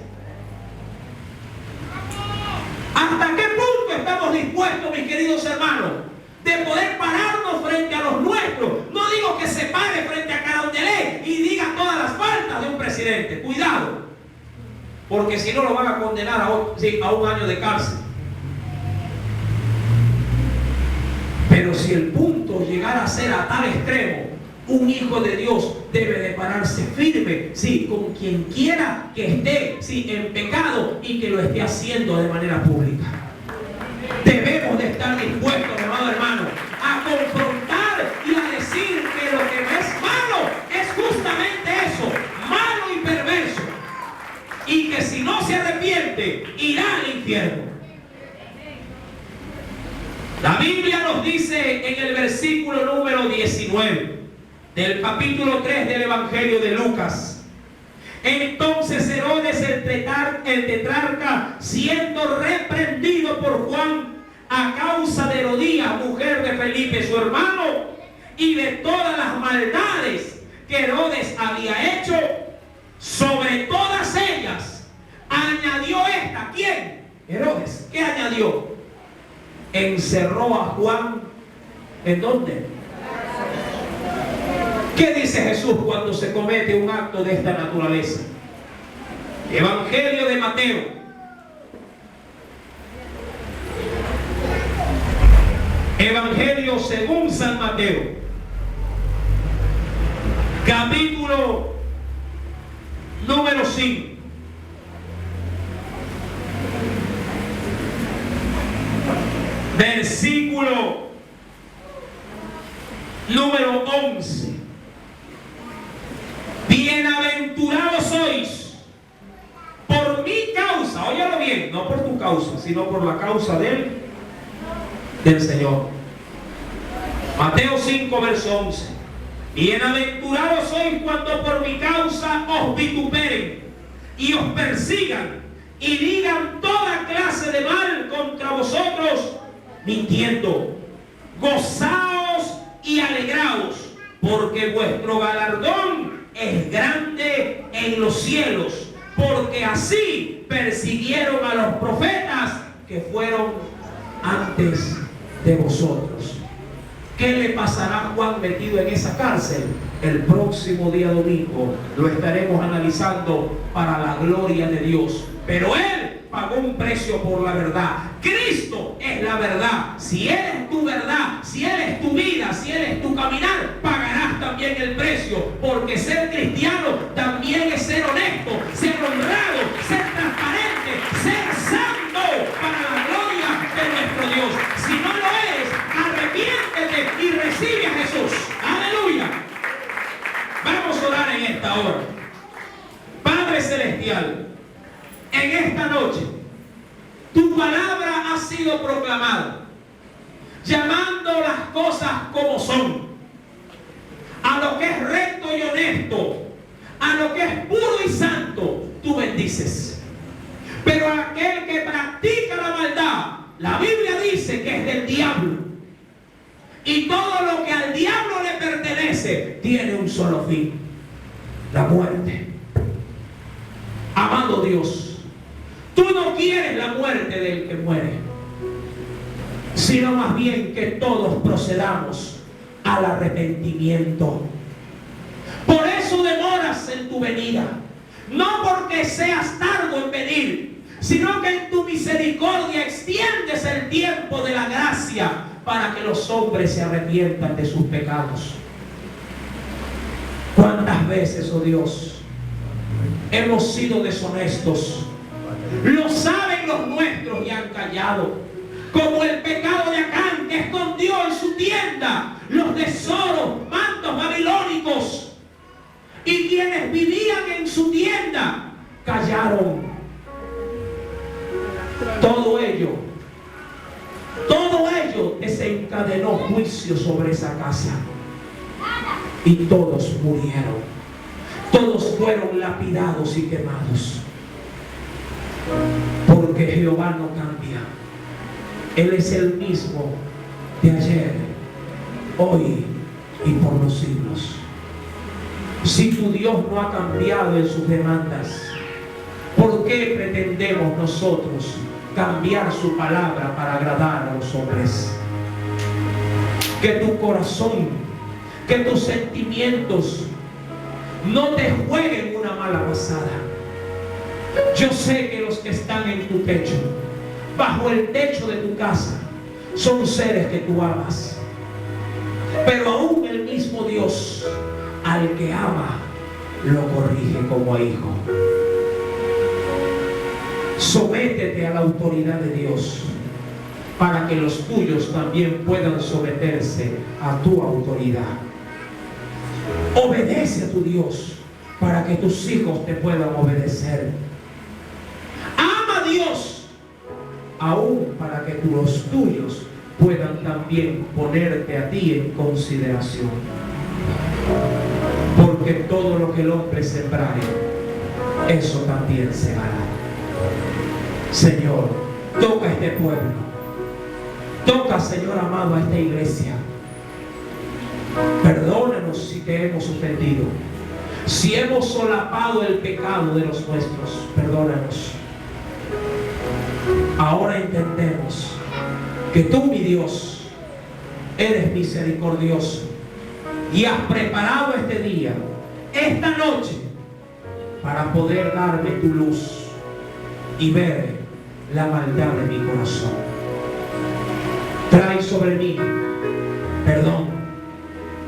¿Hasta qué punto estamos dispuestos, mis queridos hermanos, de poder pararnos frente a los nuestros? No digo que se pare frente a Carondelet y diga todas las faltas de un presidente. Cuidado, porque si no lo van a condenar a un año de cárcel. Pero si el punto llegara a ser a tal extremo, un hijo de Dios debe de pararse firme, sí, con quien quiera que esté, sí, en pecado y que lo esté haciendo de manera pública. Debemos de estar dispuestos, mi amado hermano, a confrontar y a decir que lo que no es malo es justamente eso, malo y perverso, y que si no se arrepiente irá al infierno. La Biblia nos dice en el versículo número 19 del capítulo 3 del Evangelio de Lucas: entonces Herodes el tetrarca, siendo reprendido por Juan a causa de Herodías, mujer de Felipe su hermano, y de todas las maldades que Herodes había hecho, sobre todas ellas añadió esta. ¿Quién? Herodes. ¿Qué añadió? Encerró a Juan. ¿En dónde? ¿Qué dice Jesús cuando se comete un acto de esta naturaleza? Evangelio de Mateo. Evangelio según San Mateo. Capítulo número 5. Versículo número 11. Bienaventurados sois por mi causa, óyalo bien, no por tu causa, sino por la causa del Señor. Mateo 5, verso 11. Bienaventurados sois cuando por mi causa os vituperen y os persigan y digan toda clase de mal contra vosotros, mintiendo. Gozaos y alegraos, porque vuestro galardón es grande en los cielos, porque así persiguieron a los profetas que fueron antes de vosotros. ¿Qué le pasará a Juan metido en esa cárcel? El próximo día domingo lo estaremos analizando para la gloria de Dios. Pero Él pagó un precio por la verdad. Cristo es la verdad. Si Él es tu verdad, si Él es tu vida, si Él es tu caminar, pagarás también el precio. Porque ser cristiano también es ser honesto, ser honrado, ser transparente, ser santo para la gloria de nuestro Dios. Si no lo eres, arrepiéntete y recibe a Jesús. Aleluya. Vamos a orar en esta hora. Padre Celestial, en esta noche tu palabra ha sido proclamada, llamando las cosas como son, a lo que es recto y honesto, a lo que es puro y santo, tú bendices. Pero a aquel que practica la maldad, la Biblia dice que es del diablo. Y todo lo que al diablo le pertenece tiene un solo fin: la muerte. Amado Dios, tú no quieres la muerte del que muere. sino más bien que todos procedamos al arrepentimiento. Por eso demoras en tu venida, no porque seas tardo en venir, sino que en tu misericordia extiendes el tiempo de la gracia para que los hombres se arrepientan de sus pecados. ¿Cuántas veces, oh Dios, hemos sido deshonestos? Lo saben los nuestros y han callado. Como el pecado de Acán, que escondió en su tienda los tesoros, mantos babilónicos, y quienes vivían en su tienda callaron. Todo ello desencadenó juicio sobre esa casa, y todos murieron. Todos fueron lapidados y quemados. Porque Jehová no cambia. Él es el mismo de ayer, hoy y por los siglos. Si tu Dios no ha cambiado en sus demandas, ¿por qué pretendemos nosotros cambiar su palabra para agradar a los hombres? Que tu corazón, que tus sentimientos no te jueguen una mala pasada. Yo sé que los que están en tu techo, bajo el techo de tu casa, son seres que tú amas. Pero aún el mismo Dios, al que ama, lo corrige como a hijo. Sométete a la autoridad de Dios, para que los tuyos también puedan someterse a tu autoridad. Obedece a tu Dios, para que tus hijos te puedan obedecer. Ama a Dios, aún para que los tuyos puedan también ponerte a ti en consideración. Porque todo lo que el hombre sembrare, eso también se hará. Señor, toca a este pueblo. Toca, Señor amado, a esta iglesia. Perdónanos si te hemos ofendido. Si hemos solapado el pecado de los nuestros, perdónanos. Ahora entendemos que tú, mi Dios, eres misericordioso y has preparado este día, esta noche, para poder darme tu luz y ver la maldad de mi corazón. Trae sobre mí perdón,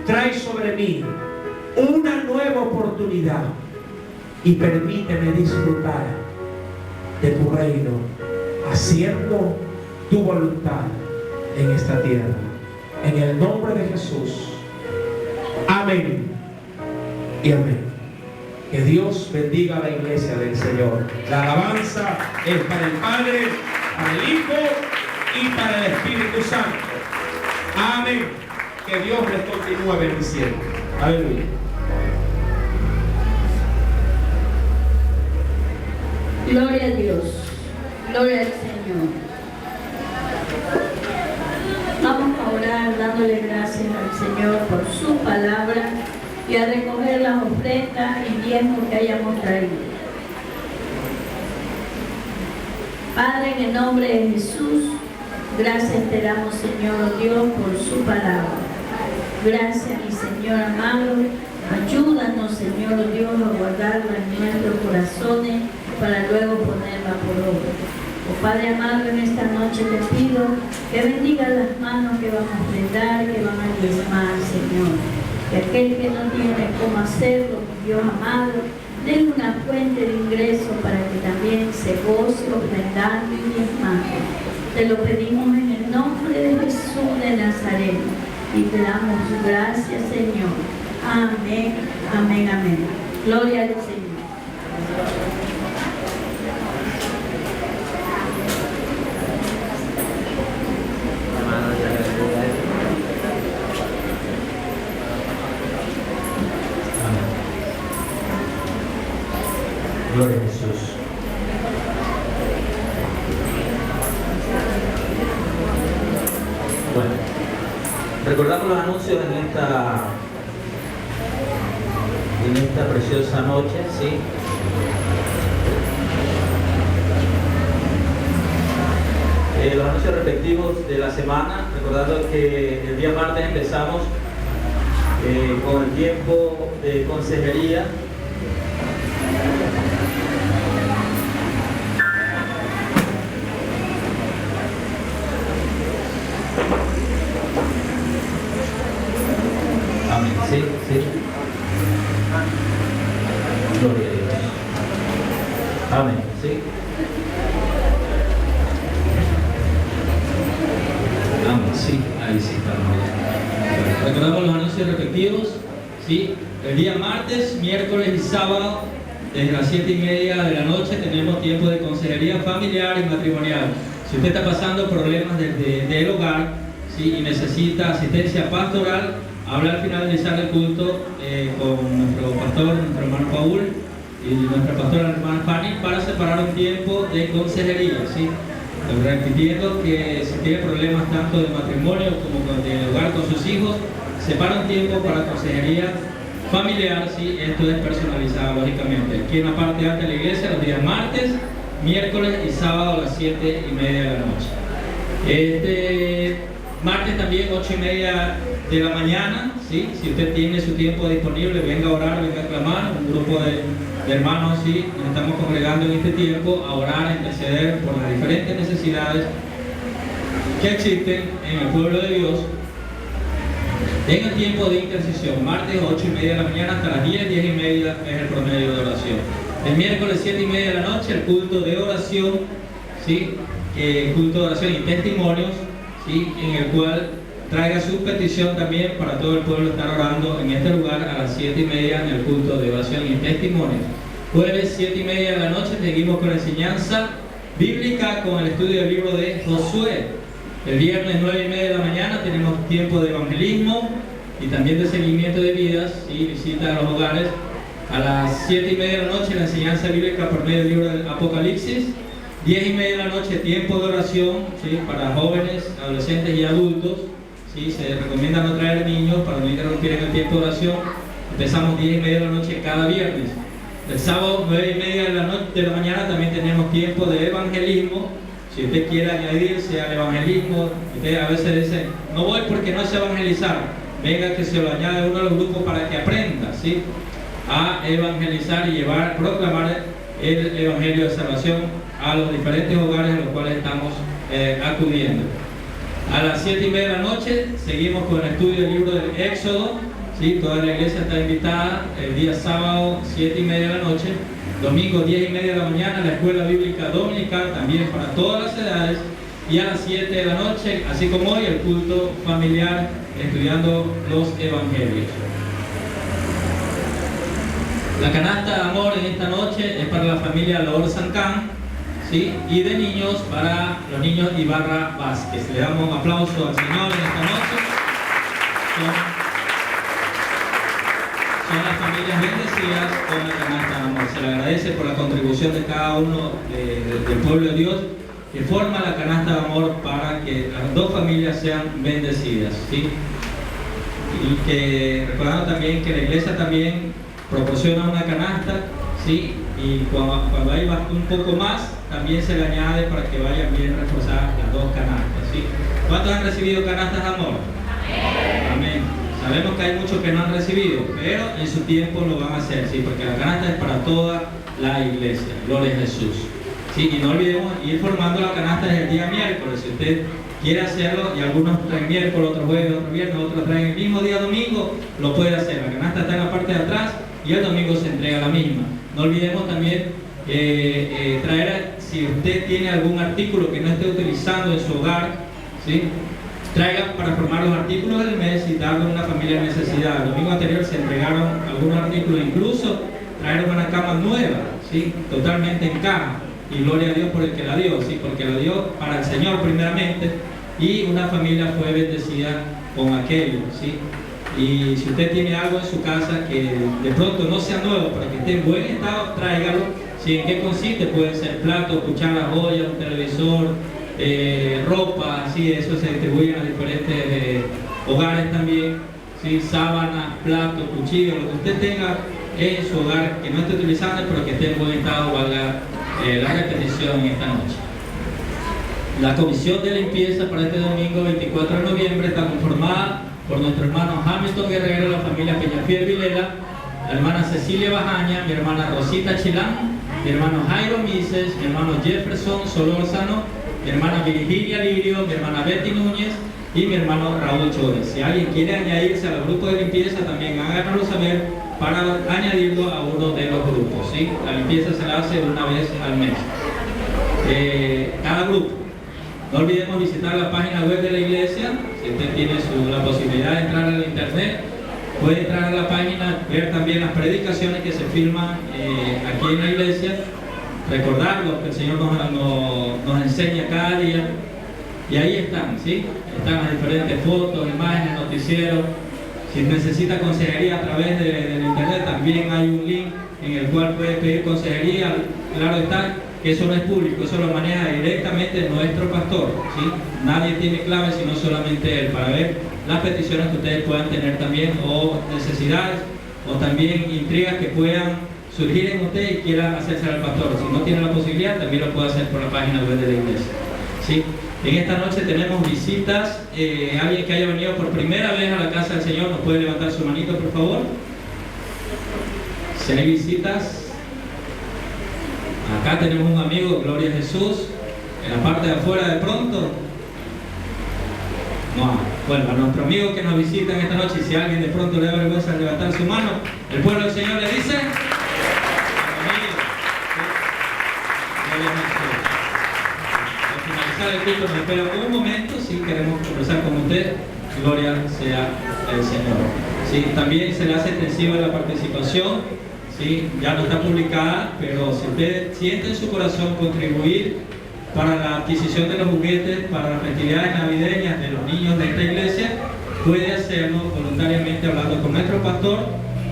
trae sobre mí una nueva oportunidad y permíteme disfrutar de tu reino, haciendo tu voluntad en esta tierra. En el nombre de Jesús. Amén y amén. Que Dios bendiga a la iglesia del Señor. La alabanza es para el Padre, para el Hijo y para el Espíritu Santo. Amén. Que Dios les continúe bendiciendo. Aleluya. Gloria a Dios. Gloria al Señor. Vamos a orar dándole gracias al Señor por su palabra y a recoger las ofrendas y diezmos que hayamos traído. Padre, en el nombre de Jesús, gracias te damos, Señor Dios, por su palabra. Gracias, mi Señor amado. Ayúdanos, Señor Dios, a guardarla en nuestros corazones para luego ponerla por obra. Oh Padre amado, en esta noche te pido que bendiga las manos que van a ofrendar, que van a diezmar, Señor. Que aquel que no tiene cómo hacerlo, Dios amado, den una fuente de ingreso para que también se goce ofrendando y diezmando. Te lo pedimos en el nombre de Jesús de Nazaret y te damos gracias, Señor. Amén, amén, amén. Gloria al Señor. Gloria a Jesús. Bueno, recordamos los anuncios en esta preciosa noche, ¿sí? Los anuncios respectivos de la semana, recordando que el día martes empezamos con el tiempo de consejería. Amén. Sí. Gloria a Dios. Amén. Sí. Amén. Sí. Ahí sí estamos. Recordamos los anuncios respectivos. Sí. El día martes, miércoles y sábado, desde las 7:30 de la noche, tenemos tiempo de consejería familiar y matrimonial. Si usted está pasando problemas del hogar, ¿sí?, y necesita asistencia pastoral, habla al finalizar el culto con nuestro pastor, nuestro hermano Paul, y nuestra pastora, la hermana Fanny, para separar un tiempo de consejería. ¿Sí? Repitiendo que si tiene problemas tanto de matrimonio como de hogar con sus hijos, separa un tiempo para consejería familiar. ¿Sí? Esto es personalizado, lógicamente. Aquí en la parte alta de la iglesia, los días martes, miércoles y sábado a las 7:30 de la noche. Este martes también 8:30 de la mañana, ¿sí? Si usted tiene su tiempo disponible, venga a orar, venga a clamar. Un grupo de hermanos, ¿sí?, nos estamos congregando en este tiempo a orar, a interceder por las diferentes necesidades que existen en el pueblo de Dios. Tenga tiempo de intercesión, martes 8:30 de la mañana hasta las 10:30 es el promedio de oración. El miércoles 7:30 de la noche, el culto de oración, ¿sí?, culto de oración y testimonios, ¿sí?, en el cual traiga su petición también para todo el pueblo estar orando en este lugar a las 7:30 en el culto de oración y testimonios. Jueves 7:30 de la noche seguimos con la enseñanza bíblica con el estudio del libro de Josué. El viernes 9:30 de la mañana tenemos tiempo de evangelismo y también de seguimiento de vidas y visita a los hogares. A las 7:30 de la noche la enseñanza bíblica por medio del libro del Apocalipsis. 10:30 de la noche tiempo de oración, ¿sí?, para jóvenes, adolescentes y adultos. ¿Sí? Se recomienda no traer niños para no interrumpir en el tiempo de oración. Empezamos 10:30 de la noche cada viernes. El sábado 9:30 de la mañana también tenemos tiempo de evangelismo. Si usted quiere añadirse al evangelismo, usted a veces dice, no voy porque no sé evangelizar. Venga que se lo añade uno de los grupos para que aprenda, ¿sí?, a evangelizar y proclamar el evangelio de salvación a los diferentes hogares a los cuales estamos acudiendo. A las 7:30 de la noche seguimos con el estudio del libro del Éxodo. ¿Sí? Toda la iglesia está invitada. El día sábado 7:30 de la noche, domingo 10:30 de la mañana, la escuela bíblica dominical también para todas las edades. Y a las 7 de la noche, así como hoy, el culto familiar estudiando los evangelios. La canasta de amor en esta noche es para la familia Lor Sancán, ¿sí?, y de niños para los niños Ibarra Vázquez. Le damos un aplauso al Señor en esta noche. Son las familias bendecidas con la canasta de amor. Se le agradece por la contribución de cada uno del pueblo de Dios que forma la canasta de amor para que las dos familias sean bendecidas, ¿sí? Y que recordando también que la iglesia también proporciona una canasta, ¿sí?, y cuando hay un poco más también se le añade para que vayan bien reforzadas las dos canastas, ¿sí? ¿Cuántos han recibido canastas de amor? Amén. Sabemos que hay muchos que no han recibido, pero en su tiempo lo van a hacer, ¿sí?, porque la canasta es para toda la iglesia. Gloria a Jesús. ¿Sí? Y no olvidemos ir formando la canasta desde el día miércoles. Si usted quiere hacerlo, y algunos traen miércoles, otros jueves, otros viernes, otros traen el mismo día domingo, lo puede hacer. La canasta está en la parte de atrás y el domingo se entrega la misma. No olvidemos también traer, si usted tiene algún artículo que no esté utilizando en su hogar, ¿sí?, traiga para formar los artículos del mes y darle a una familia en necesidad. El domingo anterior se entregaron algunos artículos, incluso trajeron una cama nueva, ¿sí?, totalmente en caja. Y gloria a Dios por el que la dio, ¿sí?, porque la dio para el Señor primeramente, y una familia fue bendecida con aquello, ¿sí? Y si usted tiene algo en su casa que de pronto no sea nuevo, para que esté en buen estado, tráigalo. ¿Sí? ¿En qué consiste? Pueden ser platos, cucharas, joyas, un televisor, ropa, ¿sí? Eso se distribuye en los diferentes hogares también, ¿sí? Sábanas, platos, cuchillos, lo que usted tenga en su hogar que no esté utilizando, pero que esté en buen estado, valga la repetición en esta noche. La comisión de limpieza para este domingo 24 de noviembre está conformada por nuestro hermano Hamilton Guerrero, la familia Peñafiel Vilela, la hermana Cecilia Bajaña, mi hermana Rosita Chilán, mi hermano Jairo Mises, mi hermano Jefferson Solórzano, mi hermana Virginia Lirio, mi hermana Betty Núñez y mi hermano Raúl Chores. Si alguien quiere añadirse al grupo de limpieza, también háganoslo saber para añadirlo a uno de los grupos, ¿sí? La limpieza se la hace una vez al mes. Cada grupo. No olvidemos visitar la página web de la iglesia. Si usted tiene la posibilidad de entrar al internet, puede entrar a la página, ver también las predicaciones que se filman aquí en la iglesia, recordar lo que el Señor nos enseña cada día, y ahí están, ¿sí? Están las diferentes fotos, imágenes, noticieros. Si necesita consejería a través del internet, también hay un link en el cual puede pedir consejería. Claro está que eso no es público, eso lo maneja directamente nuestro pastor, ¿sí? Nadie tiene clave sino solamente él, para ver las peticiones que ustedes puedan tener también, o necesidades, o también intrigas que puedan surgir en usted y quieran hacerse al pastor. Si no tiene la posibilidad, también lo puede hacer por la página web de la iglesia, ¿sí? En esta noche tenemos visitas. Alguien que haya venido por primera vez a la casa del Señor, ¿nos puede levantar su manito, por favor? Si hay visitas, acá tenemos un amigo, Gloria a Jesús, en la parte de afuera de pronto. No, bueno, a nuestro amigo que nos visita en esta noche, y si alguien de pronto le da vergüenza levantar su mano, el pueblo del Señor le dice: bienvenido. Gloria a Jesús. Al finalizar el culto nos espera un momento, si queremos conversar con usted. Gloria sea el Señor. Sí, también se le hace extensiva la participación, ¿sí? Ya no está publicada, pero si usted siente en su corazón contribuir para la adquisición de los juguetes para las festividades navideñas de los niños de esta iglesia, puede hacerlo voluntariamente hablando con nuestro pastor,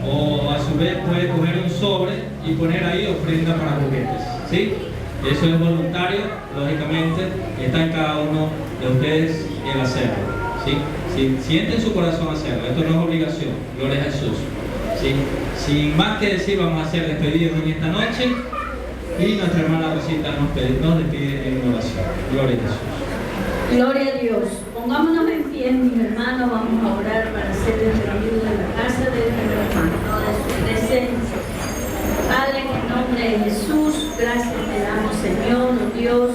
o a su vez puede coger un sobre y poner ahí ofrenda para juguetes, ¿sí? Eso es voluntario, lógicamente, está en cada uno de ustedes el hacerlo, ¿sí? Si siente en su corazón hacerlo, esto no es obligación, gloria a Jesús, ¿sí? Sin más que decir, vamos a ser despedidos en esta noche, y nuestra hermana Rosita nos despide en oración. Gloria a Jesús. Gloria a Dios. Pongámonos en pie, mis hermanos, vamos a orar para ser despedidos de la casa de nuestro hermano, de su presencia. Padre, en el nombre de Jesús, gracias te damos, Señor, oh Dios,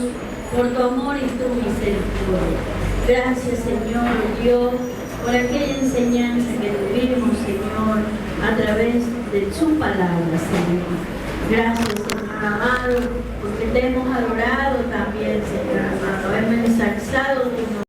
por tu amor y tu misericordia. Gracias, Señor, oh Dios, por aquella enseñanza que tuvimos, Señor, a través de su palabra, Señor. Gracias, Señor amado, porque te hemos adorado también, Señor amado. Hemos ensalzado tu nombre.